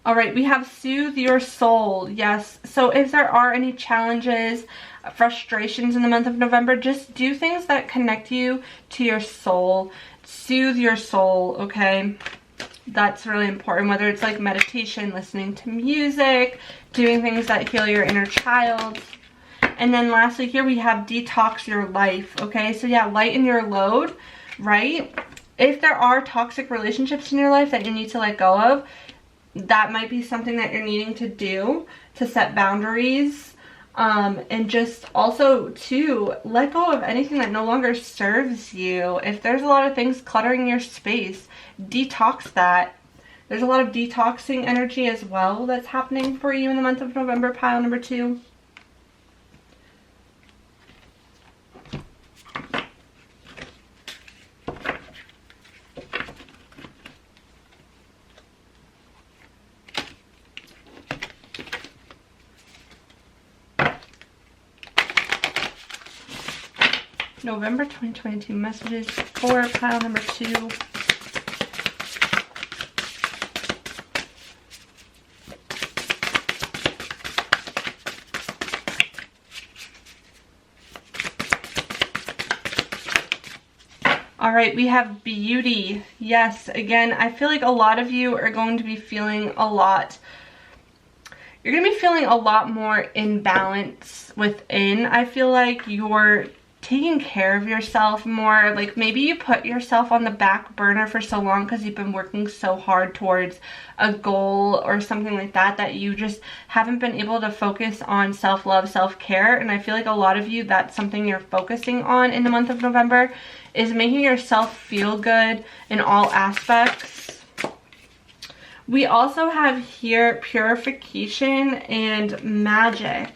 All right, we have soothe your soul. Yes, so if there are any challenges, frustrations in the month of November, just do things that connect you to your soul. Soothe your soul, okay? That's really important, whether it's like meditation, listening to music, doing things that heal your inner child. And then lastly here we have detox your life, okay? So yeah, lighten your load, right? If there are toxic relationships in your life that you need to let go of, that might be something that you're needing to do to set boundaries, and just also to let go of anything that no longer serves you. If there's a lot of things cluttering your space, detox that. There's a lot of detoxing energy as well that's happening for you in the month of November, pile number 2. November 2022 messages for pile number 2. All right, we have beauty. Yes, again, I feel like a lot of you are going to be feeling a lot. You're going to be feeling a lot more in balance within. I feel like you're taking care of yourself more. Like maybe you put yourself on the back burner for so long because you've been working so hard towards a goal or something like that, that you just haven't been able to focus on self-love, self-care. And I feel like a lot of you, that's something you're focusing on in the month of November, is making yourself feel good in all aspects. We also have here purification and magic.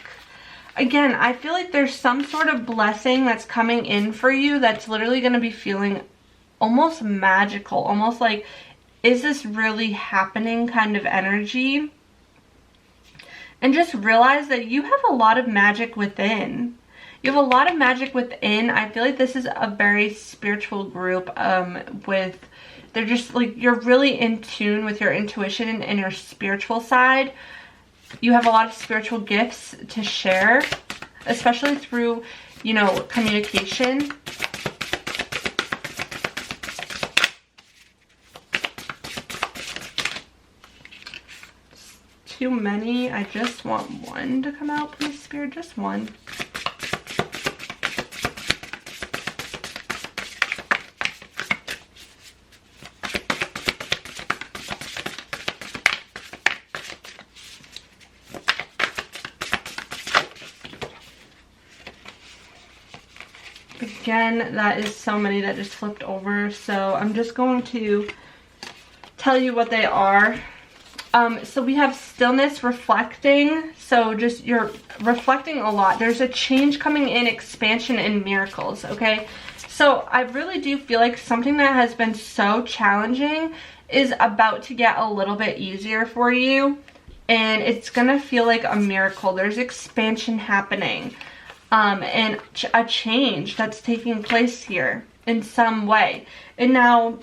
Again, I feel like there's some sort of blessing that's coming in for you that's literally going to be feeling almost magical, almost like, is this really happening kind of energy? And just realize that you have a lot of magic within. You have a lot of magic within. I feel like this is a very spiritual group they're just like, you're really in tune with your intuition and your spiritual side. You have a lot of spiritual gifts to share, especially through, you know, communication. Too many. I just want one to come out, please, Spirit. Just one. Again, that is so many that just flipped over, so I'm just going to tell you what they are. So we have stillness, reflecting, so just you're reflecting a lot. There's a change coming in, expansion, and miracles, okay? So I really do feel like something that has been so challenging is about to get a little bit easier for you, and it's gonna feel like a miracle. There's expansion happening. And a change that's taking place here in some way. And now,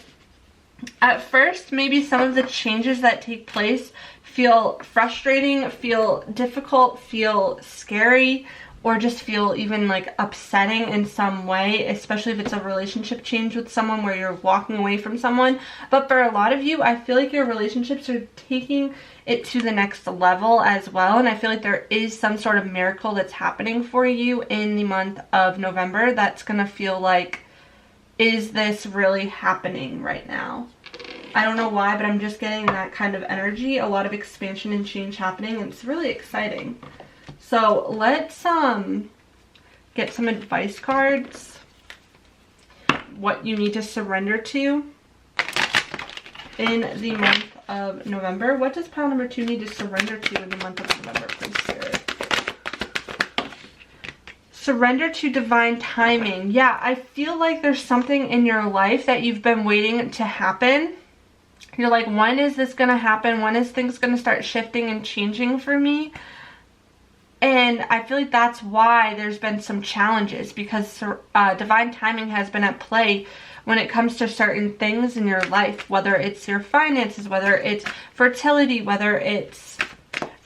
at first, maybe some of the changes that take place feel frustrating, feel difficult, feel scary, or just feel even like upsetting in some way, especially if it's a relationship change with someone where you're walking away from someone. But for a lot of you, I feel like your relationships are taking it to the next level as well, and I feel like there is some sort of miracle that's happening for you in the month of November that's gonna feel like, is this really happening right now? I don't know why, but I'm just getting that kind of energy, a lot of expansion and change happening, and it's really exciting. So let's get some advice cards, what you need to surrender to in the month of November. What does pile number 2 need to surrender to in the month of November, please, Spirit? Surrender to divine timing. Yeah, I feel like there's something in your life that you've been waiting to happen. You're like, when is this going to happen? When is things going to start shifting and changing for me? And I feel like that's why there's been some challenges, because divine timing has been at play when it comes to certain things in your life, whether it's your finances, whether it's fertility, whether it's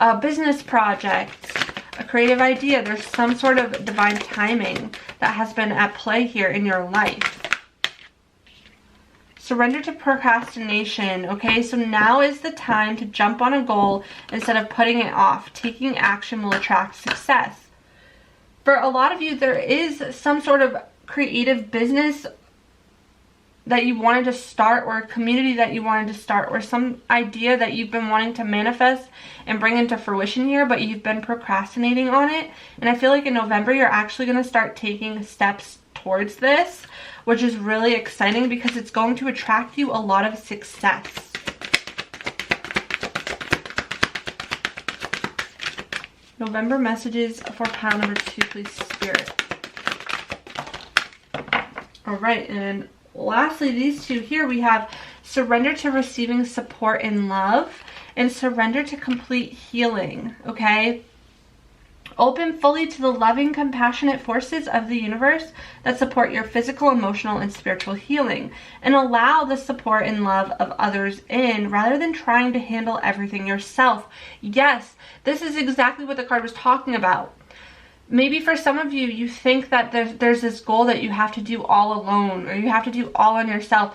a business project, a creative idea. There's some sort of divine timing that has been at play here in your life. Surrender to procrastination, okay? So now is the time to jump on a goal instead of putting it off. Taking action will attract success. For a lot of you, there is some sort of creative business that you wanted to start, or a community that you wanted to start, or some idea that you've been wanting to manifest and bring into fruition here, but you've been procrastinating on it. And I feel like in November, you're actually going to start taking steps towards this, which is really exciting because it's going to attract you a lot of success. November messages for pile number 2, please, Spirit. All right, and lastly, these two here, we have surrender to receiving support and love, and surrender to complete healing, okay? Open fully to the loving, compassionate forces of the universe that support your physical, emotional, and spiritual healing, and allow the support and love of others in, rather than trying to handle everything yourself. Yes, this is exactly what the card was talking about. Maybe for some of you, you think that there's this goal that you have to do all alone, or you have to do all on yourself.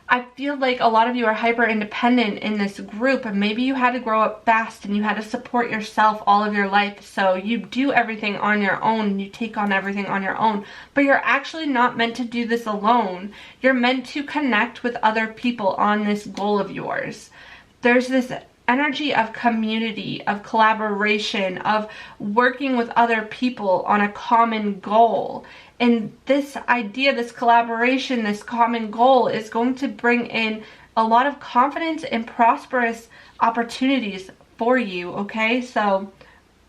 I feel like a lot of you are hyper independent in this group, and maybe you had to grow up fast and you had to support yourself all of your life. So you do everything on your own, you take on everything on your own, but you're actually not meant to do this alone. You're meant to connect with other people on this goal of yours. There's this energy of community, of collaboration, of working with other people on a common goal. And this idea, this collaboration, this common goal is going to bring in a lot of confidence and prosperous opportunities for you, okay? So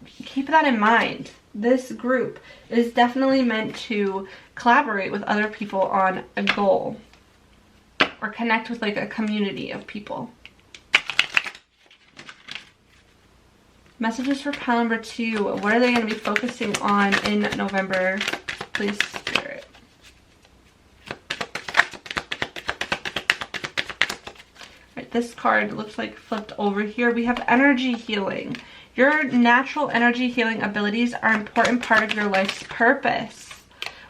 keep that in mind. This group is definitely meant to collaborate with other people on a goal, or connect with like a community of people. Messages for pile number 2. What are they going to be focusing on in November? Please, Spirit. Right, this card looks like flipped over here. We have energy healing. Your natural energy healing abilities are an important part of your life's purpose.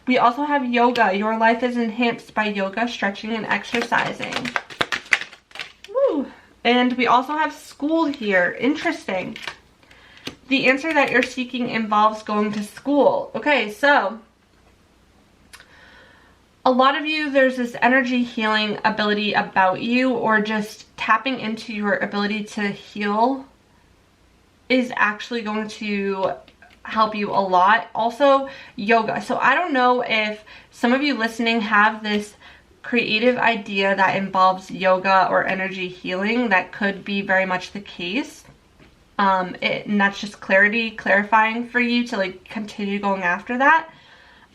We also have yoga. Your life is enhanced by yoga, stretching, and exercising. Woo! And we also have school here. Interesting. The answer that you're seeking involves going to school. Okay, so a lot of you, there's this energy healing ability about you, or just tapping into your ability to heal is actually going to help you a lot. Also, yoga. So I don't know if some of you listening have this creative idea that involves yoga or energy healing. That could be very much the case. And that's just clarifying for you to like continue going after that.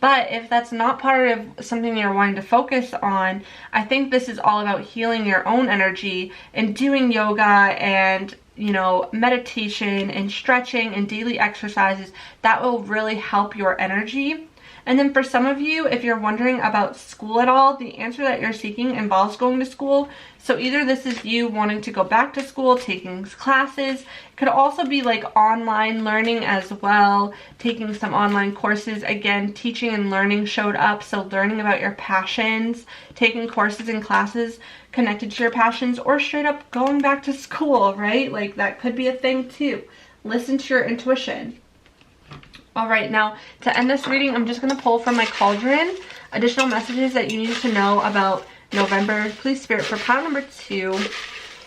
But if that's not part of something you're wanting to focus on, I think this is all about healing your own energy and doing yoga and, you know, meditation and stretching and daily exercises. That will really help your energy. And then for some of you, if you're wondering about school at all, the answer that you're seeking involves going to school. So either this is you wanting to go back to school, taking classes. It could also be like online learning as well, taking some online courses. Again, teaching and learning showed up. So learning about your passions, taking courses and classes connected to your passions, or straight up going back to school, right? Like that could be a thing too. Listen to your intuition. All right, now to end this reading, I'm just going to pull from my cauldron additional messages that you need to know about November. Please, Spirit, for pile number 2,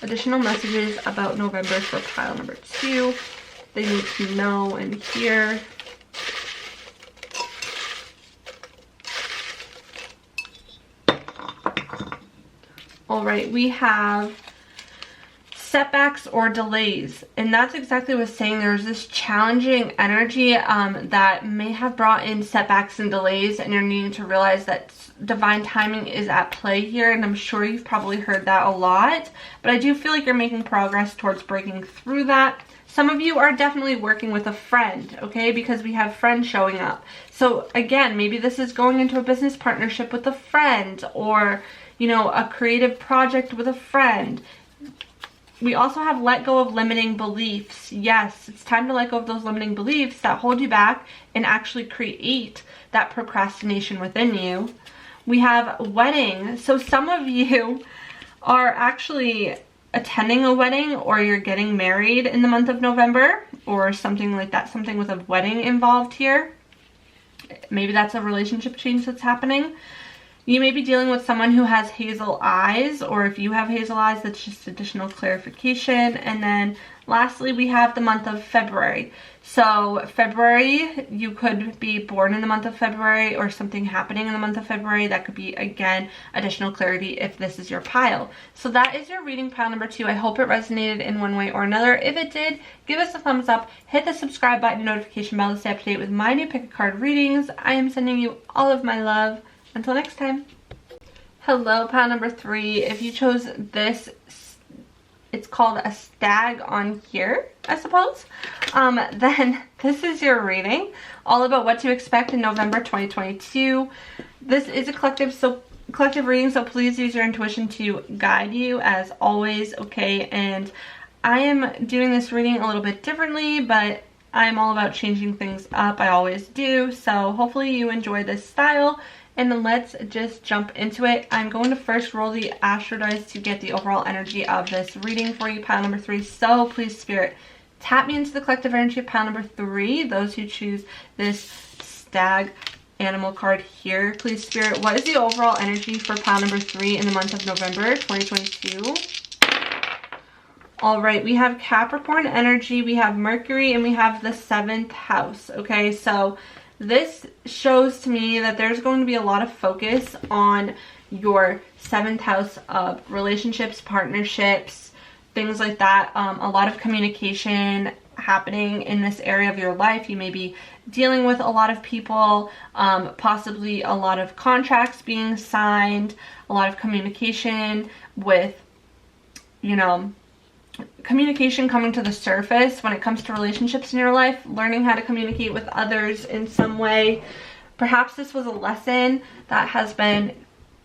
additional messages about November for pile number 2 that you need to know and hear. All right, we have setbacks or delays, and that's exactly what it's saying. There's this challenging energy that may have brought in setbacks and delays, and you're needing to realize that divine timing is at play here, and I'm sure you've probably heard that a lot, but I do feel like you're making progress towards breaking through that. Some of you are definitely working with a friend, okay, because we have friends showing up. So again, maybe this is going into a business partnership with a friend, or, you know, a creative project with a friend. We also have let go of limiting beliefs. Yes, it's time to let go of those limiting beliefs that hold you back and actually create that procrastination within you. We have wedding. So some of you are actually attending a wedding, or you're getting married in the month of November, or something like that, something with a wedding involved here. Maybe that's a relationship change that's happening. You may be dealing with someone who has hazel eyes, or if you have hazel eyes, that's just additional clarification. And then lastly, we have the month of February. So February, you could be born in the month of February, or something happening in the month of February. That could be, again, additional clarity if this is your pile. So that is your reading pile number 2. I hope it resonated in one way or another. If it did, give us a thumbs up, hit the subscribe button, notification bell to stay up to date with my new pick a card readings. I am sending you all of my love. Until next time. Hello, pile number 3. If you chose this, it's called a stag on here, I suppose. Then this is your reading, all about what to expect in November 2022. This is a collective reading, so please use your intuition to guide you as always, okay? And I am doing this reading a little bit differently, but I'm all about changing things up. I always do. So hopefully you enjoy this style. And let's just jump into it. I'm going to first roll the astro dice to get the overall energy of this reading for you, pile number 3. So please, Spirit, tap me into the collective energy of pile number 3. Those who choose this stag animal card here. Please, Spirit, what is the overall energy for pile number 3 in the month of November 2022? All right, we have Capricorn energy, we have Mercury, and we have the 7th house. Okay, so this shows to me that there's going to be a lot of focus on your 7th house of relationships, partnerships, things like that. A lot of communication happening in this area of your life. You may be dealing with a lot of people, possibly a lot of contracts being signed, a lot of communication with, you know, communication coming to the surface when it comes to relationships in your life, learning how to communicate with others in some way. Perhaps this was a lesson that has been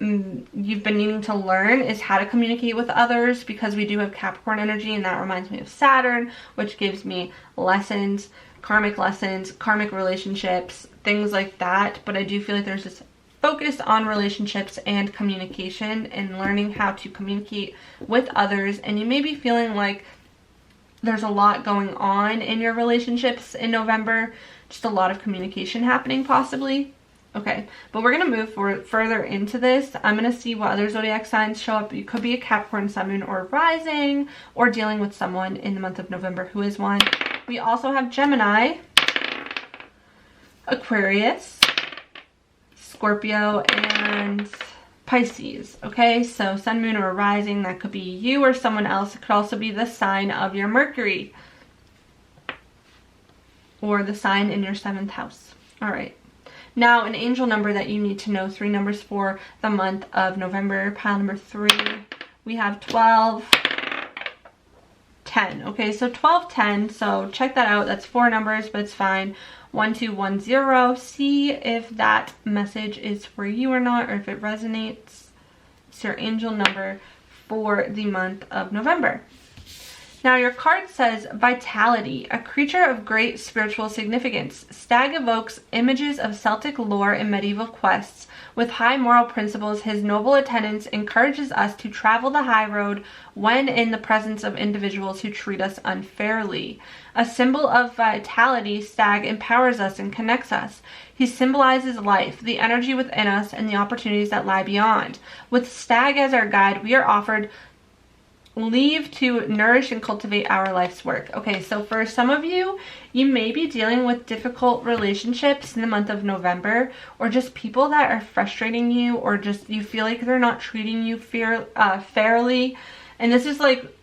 you've been needing to learn, is how to communicate with others, because we do have Capricorn energy, and that reminds me of Saturn, which gives me lessons, karmic relationships, things like that. But I do feel like there's this focus on relationships and communication and learning how to communicate with others. And you may be feeling like there's a lot going on in your relationships in November, just a lot of communication happening possibly. Okay, but we're going to move further into this. I'm going to see what other zodiac signs show up. You could be a Capricorn, Sun, Moon, or Rising, or dealing with someone in the month of November who is one. We also have Gemini, Aquarius, Scorpio, and Pisces. Okay, so Sun, Moon, or Rising, that could be you or someone else. It could also be the sign of your Mercury, or the sign in your 7th house. All right. Now, an angel number that you need to know, 3 numbers for the month of November, pile number 3. We have 12, 10. Okay, so 12, 10. So check that out. That's 4 numbers, but it's fine. 1210. See if that message is for you or not, or if it resonates. It's your angel number for the month of November. Now your card says Vitality, a creature of great spiritual significance. Stag evokes images of Celtic lore and medieval quests. With high moral principles, his noble attendance encourages us to travel the high road when in the presence of individuals who treat us unfairly. A symbol of vitality, Stag empowers us and connects us. He symbolizes life, the energy within us, and the opportunities that lie beyond. With Stag as our guide, we are offered leave to nourish and cultivate our life's work. Okay, so for some of you, you may be dealing with difficult relationships in the month of November, or just people that are frustrating you, or just you feel like they're not treating you fairly. And this is like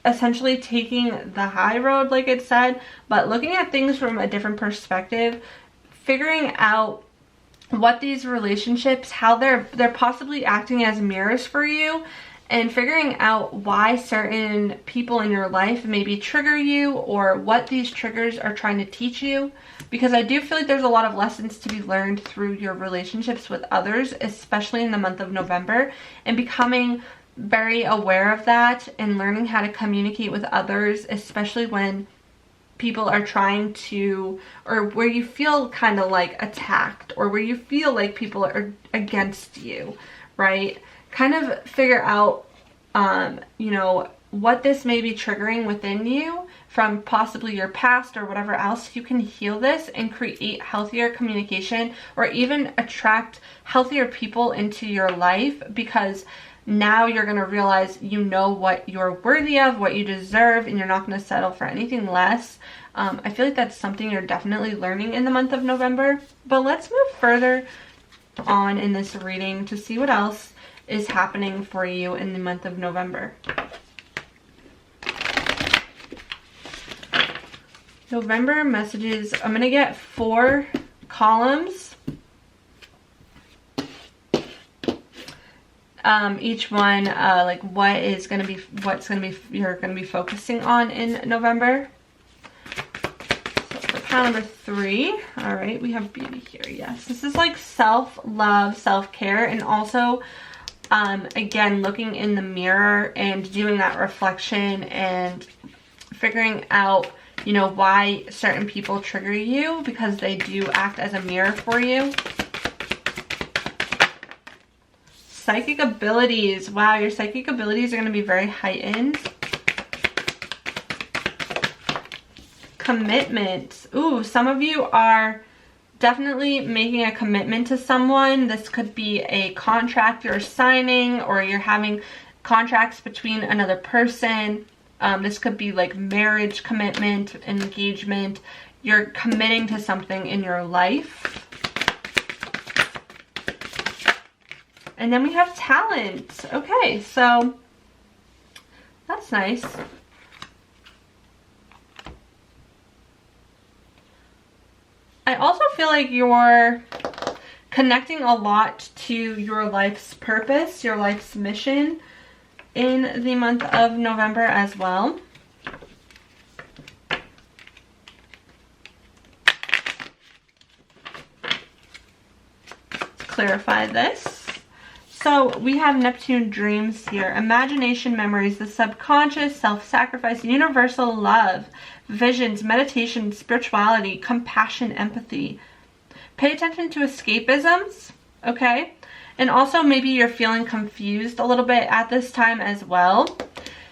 essentially taking the high road, like it said, but looking at things from a different perspective, figuring out what these relationships, how they're possibly acting as mirrors for you, and figuring out why certain people in your life maybe trigger you, or what these triggers are trying to teach you. Because I do feel like there's a lot of lessons to be learned through your relationships with others, especially in the month of November, and becoming very aware of that and learning how to communicate with others, especially when people are trying to, or where you feel kind of like attacked, or where you feel like people are against you, right? Kind of figure out, you know, what this may be triggering within you from possibly your past or whatever else. You can heal this and create healthier communication, or even attract healthier people into your life, because now you're going to realize you know what you're worthy of, what you deserve, and you're not going to settle for anything less. I feel like that's something you're definitely learning in the month of November. But let's move further on in this reading to see what else is happening for you in the month of November. November messages. I'm going to get 4 columns. Each one, like what's going to be you're going to be focusing on in November. So for pile number 3, all right, we have beauty here. Yes, this is like self-love, self-care, and also, again, looking in the mirror and doing that reflection and figuring out, you know, why certain people trigger you, because they do act as a mirror for you. Psychic abilities. Wow, your psychic abilities are going to be very heightened. Commitment. Ooh, some of you are definitely making a commitment to someone. This could be a contract you're signing, or you're having contracts between another person. This could be like marriage commitment, engagement. You're committing to something in your life. And then we have talent. Okay, so that's nice. I also feel like you're connecting a lot to your life's purpose, your life's mission in the month of November as well. Let's clarify this. So we have Neptune dreams here. Imagination, memories, the subconscious, self-sacrifice, universal love, visions, meditation, spirituality, compassion, empathy. Pay attention to escapisms, okay? And also maybe you're feeling confused a little bit at this time as well.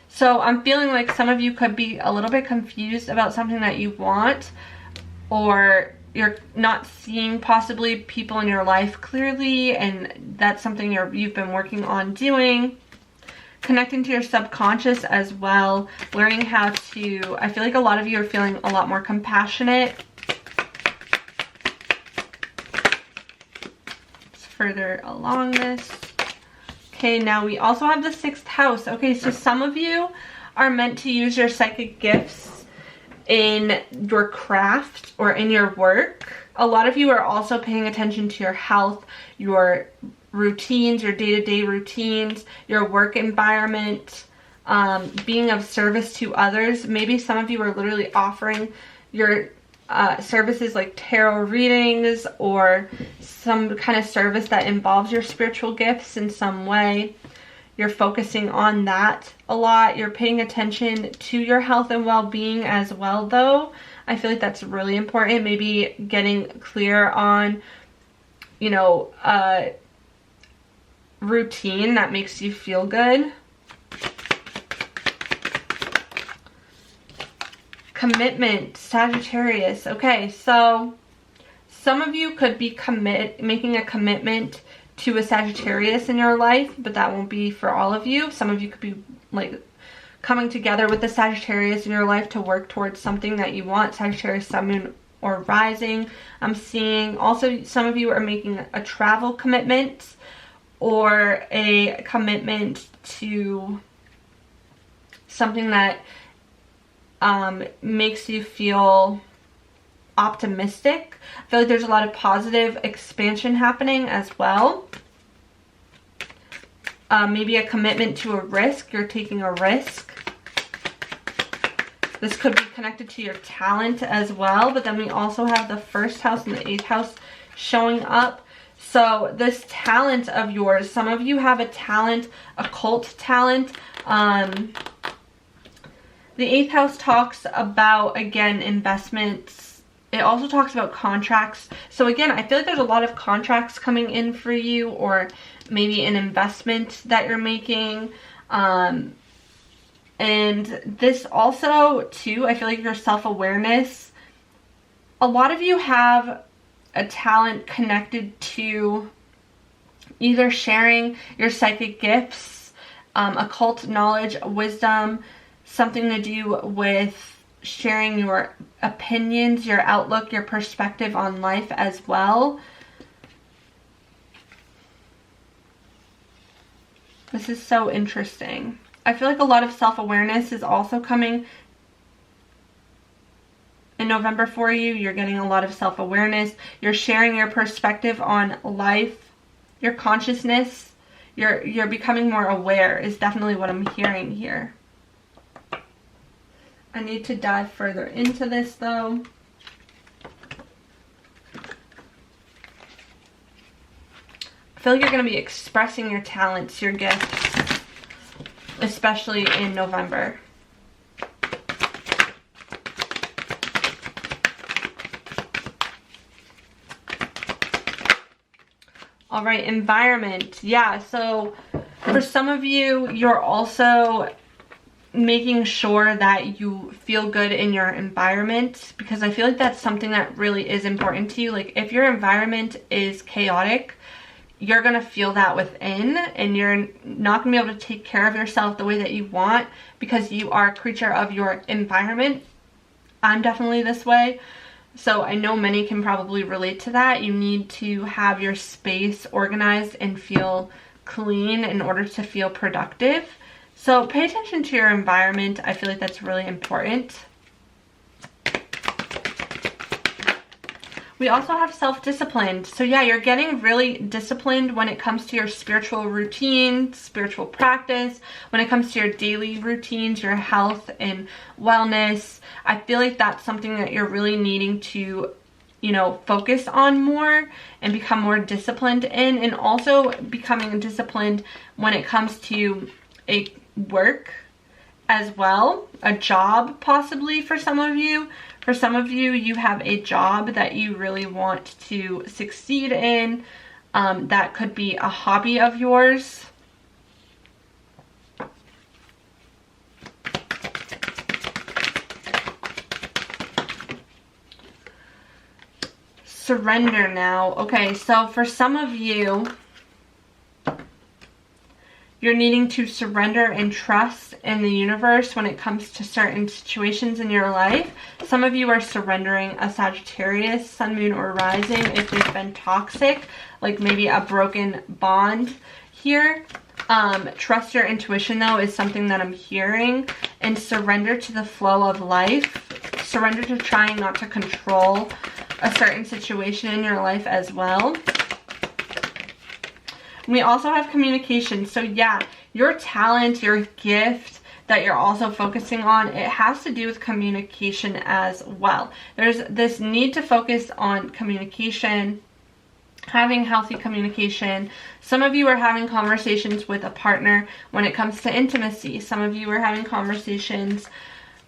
So I'm feeling like some of you could be a little bit confused about something that you want, or you're not seeing possibly people in your life clearly, and that's something you've been working on doing. Connecting to your subconscious as well, learning how to, I feel like a lot of you are feeling a lot more compassionate. Let's further along this. Okay, now we also have the 6th house. Okay, so some of you are meant to use your psychic gifts in your craft or in your work. A lot of you are also paying attention to your health, your routines, your day-to-day routines, your work environment, being of service to others. Maybe some of you are literally offering your services like tarot readings, or some kind of service that involves your spiritual gifts in some way. You're focusing on that a lot. You're paying attention to your health and well-being as well, though. I feel like that's really important. Maybe getting clear on, you know, routine that makes you feel good. Commitment, Sagittarius. Okay, so some of you could be making a commitment to a Sagittarius in your life, but that won't be for all of you. Some of you could be like coming together with the Sagittarius in your life to work towards something that you want. Sagittarius, Sun, or rising. I'm seeing also some of you are making a travel commitment, or a commitment to something that makes you feel optimistic. I feel like there's a lot of positive expansion happening as well. Maybe a commitment to a risk. You're taking a risk. This could be connected to your talent as well, but then we also have the 1st house and the 8th house showing up. So this talent of yours, some of you have a talent, occult talent. The 8th house talks about, again, investments. It also talks about contracts. So again, I feel like there's a lot of contracts coming in for you, or maybe an investment that you're making. And this also, too, I feel like your self-awareness. A lot of you have a talent connected to either sharing your psychic gifts, occult knowledge, wisdom, something to do with sharing your opinions, your outlook, your perspective on life as well. This is so interesting. I feel like a lot of self-awareness is also coming in November for you. You're getting a lot of self-awareness. You're sharing your perspective on life, your consciousness. You're becoming more aware is definitely what I'm hearing here. I need to dive further into this though. I feel like you're going to be expressing your talents, your gifts, especially in November. All right, environment. Yeah, so for some of you, you're also making sure that you feel good in your environment, because I feel like that's something that really is important to you. Like if your environment is chaotic, you're going to feel that within, and you're not going to be able to take care of yourself the way that you want, because you are a creature of your environment. I'm definitely this way. So I know many can probably relate to that. You need to have your space organized and feel clean in order to feel productive. So pay attention to your environment. I feel like that's really important. We also have self-disciplined. So yeah, you're getting really disciplined when it comes to your spiritual routine, spiritual practice, when it comes to your daily routines, your health and wellness. I feel like that's something that you're really needing to, you know, focus on more and become more disciplined in, and also becoming disciplined when it comes to a work as well, a job possibly for some of you. For some of you, you have a job that you really want to succeed in. That could be a hobby of yours. Surrender now. Okay, so for some of you, you're needing to surrender and trust in the universe when it comes to certain situations in your life. Some of you are surrendering a Sagittarius, Sun, Moon, or Rising if they've been toxic, like maybe a broken bond here. Trust your intuition though is something that I'm hearing, and surrender to the flow of life. Surrender to trying not to control a certain situation in your life as well. We also have communication. So yeah, your talent, your gift that you're also focusing on, it has to do with communication as well. There's this need to focus on communication, having healthy communication. Some of you are having conversations with a partner when it comes to intimacy. Some of you are having conversations,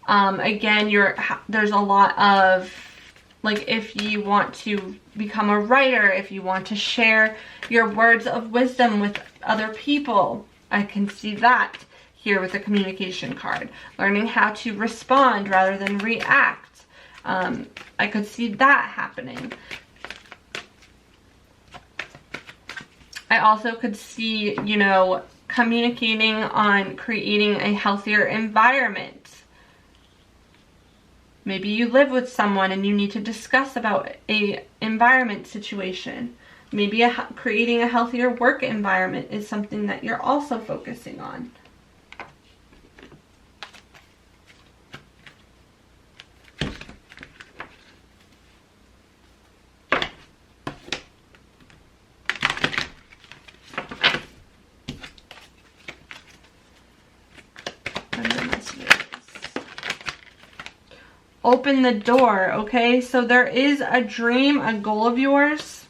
again, there's a lot of, like, if you want to become a writer, if you want to share your words of wisdom with other people, I can see that here with the communication card. Learning how to respond rather than react. I could see that happening. I also could see, you know, communicating on creating a healthier environment. Maybe you live with someone and you need to discuss about a environment situation. Maybe creating a healthier work environment is something that you're also focusing on. open the door, okay? So there is a dream, a goal of yours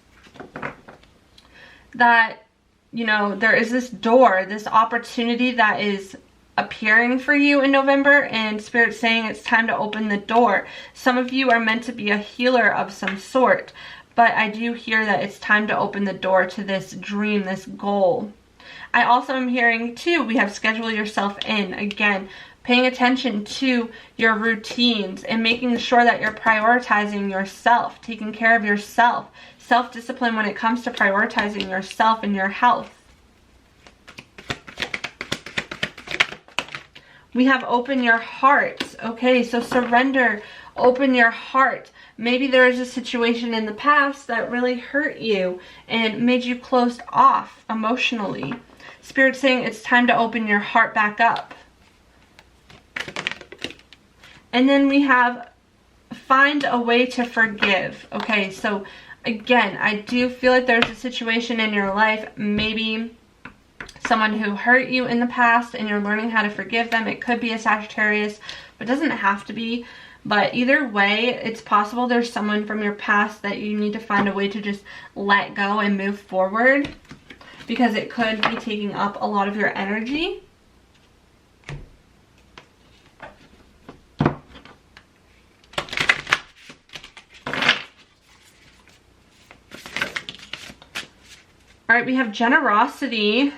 that, you know, there is this door, this opportunity that is appearing for you in November, and Spirit's saying it's time to open the door. Some of you are meant to be a healer of some sort, but I do hear that it's time to open the door to this dream, this goal. I also am hearing too, we have schedule yourself in. Again, paying attention to your routines and making sure that you're prioritizing yourself, taking care of yourself. Self-discipline when it comes to prioritizing yourself and your health. We have open your heart. Okay, so surrender, open your heart. Maybe there is a situation in the past that really hurt you and made you closed off emotionally. Spirit's saying it's time to open your heart back up. And then we have find a way to forgive. Okay, so again, I do feel like there's a situation in your life, maybe someone who hurt you in the past and you're learning how to forgive them. It could be a Sagittarius, but it doesn't have to be. But either way, it's possible there's someone from your past that you need to find a way to just let go and move forward, because it could be taking up a lot of your energy. All right, we have generosity.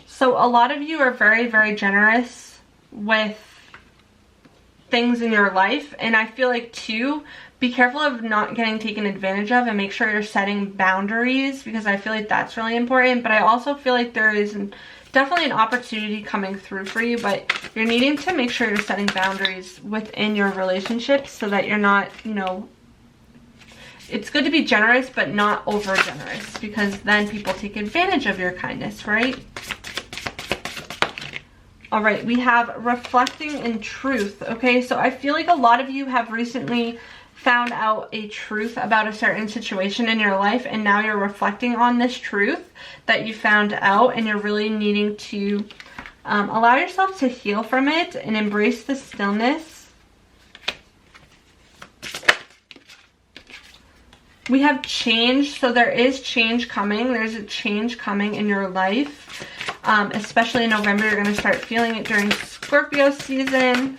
So a lot of you are very, very generous with things in your life. And I feel like too, be careful of not getting taken advantage of, and make sure you're setting boundaries, because I feel like that's really important. But I also feel like there is definitely an opportunity coming through for you, but you're needing to make sure you're setting boundaries within your relationships so that you're not, you know, it's good to be generous, but not over generous, because then people take advantage of your kindness, right? All right, we have reflecting in truth. Okay, so I feel like a lot of you have recently found out a truth about a certain situation in your life, and now you're reflecting on this truth that you found out, and you're really needing to allow yourself to heal from it and embrace the stillness. We have change, so there is change coming. There's a change coming in your life. Especially in November, you're going to start feeling it during Scorpio season.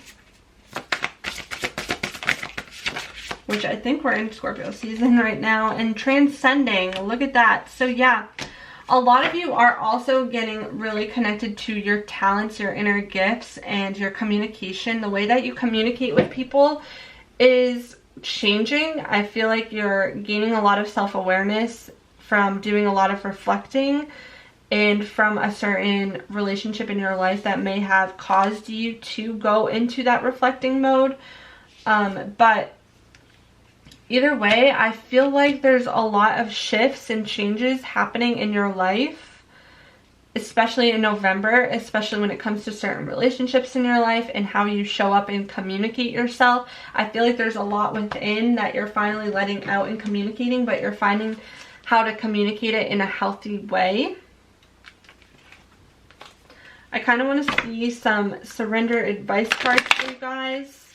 Which I think we're in Scorpio season right now. And transcending, look at that. So yeah, a lot of you are also getting really connected to your talents, your inner gifts, and your communication. The way that you communicate with people is changing. I feel like you're gaining a lot of self-awareness from doing a lot of reflecting, and from a certain relationship in your life that may have caused you to go into that reflecting mode. But either way, I feel like there's a lot of shifts and changes happening in your life, especially in November, especially when it comes to certain relationships in your life and how you show up and communicate yourself. I feel like there's a lot within that you're finally letting out and communicating, but you're finding how to communicate it in a healthy way. I kind of want to see some surrender advice cards for you guys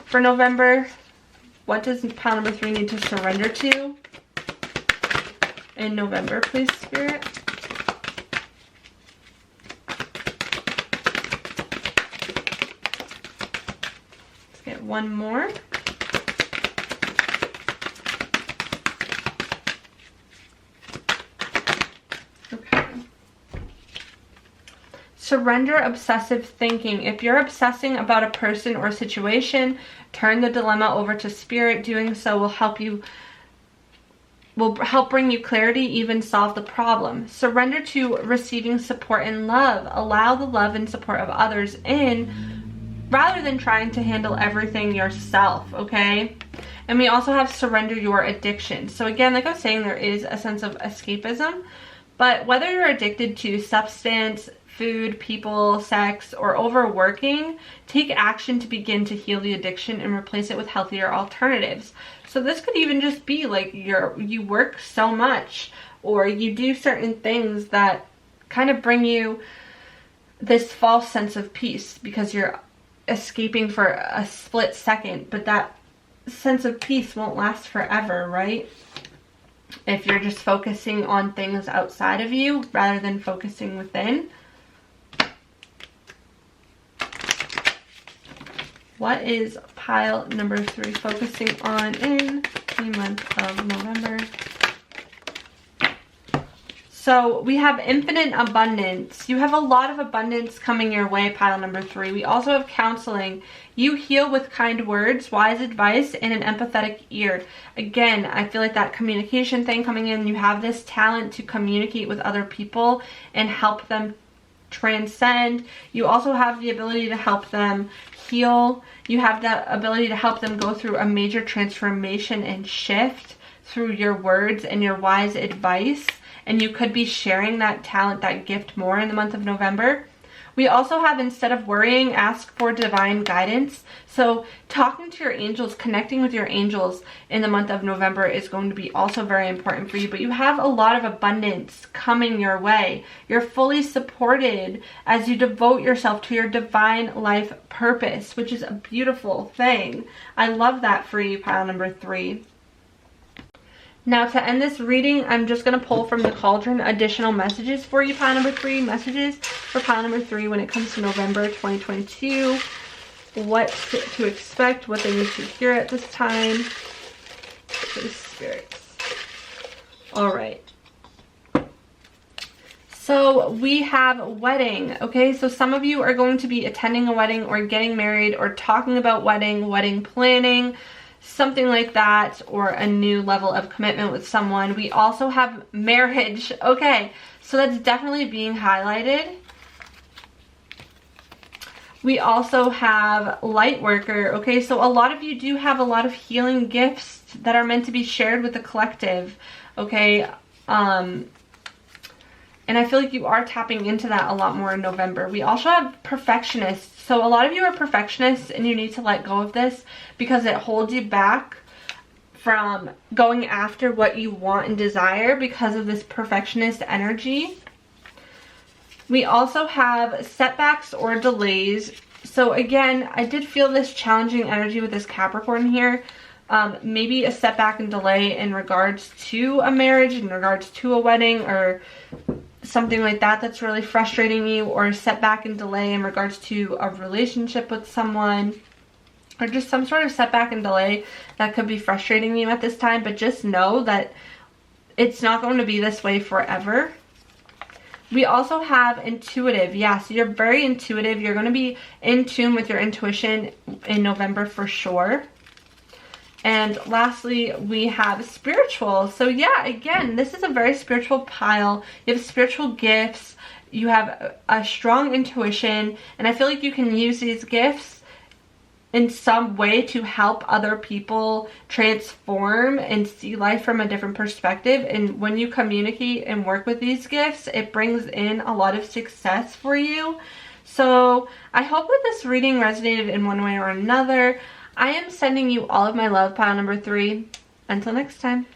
for November. What does pile number 3 need to surrender to in November, please, Spirit? Let's get one more. Surrender obsessive thinking. If you're obsessing about a person or situation, turn the dilemma over to Spirit. Doing so will help bring you clarity, even solve the problem. Surrender to receiving support and love. Allow the love and support of others in, rather than trying to handle everything yourself, okay? And we also have surrender your addiction. So again, like I was saying, there is a sense of escapism, but whether you're addicted to substance, food, people, sex, or overworking, take action to begin to heal the addiction and replace it with healthier alternatives. So this could even just be like you work so much, or you do certain things that kind of bring you this false sense of peace because you're escaping for a split second, but that sense of peace won't last forever, right? If you're just focusing on things outside of you rather than focusing within. What is pile number 3 focusing on in the month of November? So we have infinite abundance. You have a lot of abundance coming your way, pile number 3. We also have counseling. You heal with kind words, wise advice, and an empathetic ear. Again, I feel like that communication thing coming in, you have this talent to communicate with other people and help them transcend. You also have the ability to help them heal. You have the ability to help them go through a major transformation and shift through your words and your wise advice. And you could be sharing that talent, that gift more in the month of November. We also have, instead of worrying, ask for divine guidance. So talking to your angels, connecting with your angels in the month of November is going to be also very important for you. But you have a lot of abundance coming your way. You're fully supported as you devote yourself to your divine life purpose, which is a beautiful thing. I love that for you, pile number 3. Now, to end this reading, I'm just going to pull from the cauldron additional messages for you, pile number 3. Messages for pile number 3 when it comes to November 2022. What to expect, what they need to hear at this time. Please, spirits. All right. So we have wedding, okay? So some of you are going to be attending a wedding or getting married or talking about wedding planning, something like that, or a new level of commitment with someone. We also have marriage. Okay, so that's definitely being highlighted. We also have light worker. Okay, so a lot of you do have a lot of healing gifts that are meant to be shared with the collective. Okay, and I feel like you are tapping into that a lot more in November. We also have perfectionists. So a lot of you are perfectionists and you need to let go of this because it holds you back from going after what you want and desire because of this perfectionist energy. We also have setbacks or delays. So again, I did feel this challenging energy with this Capricorn here. Maybe a setback and delay in regards to a marriage, in regards to a wedding, or something like that that's really frustrating you, or a setback and delay in regards to a relationship with someone, or just some sort of setback and delay that could be frustrating you at this time. But just know that it's not going to be this way forever. We also have intuitive. Yeah, so you're very intuitive. You're going to be in tune with your intuition in November for sure. And lastly, we have spiritual. So yeah, again, this is a very spiritual pile. You have spiritual gifts. You have a strong intuition. And I feel like you can use these gifts in some way to help other people transform and see life from a different perspective. And when you communicate and work with these gifts, it brings in a lot of success for you. So I hope that this reading resonated in one way or another. I am sending you all of my love, pile number 3. Until next time.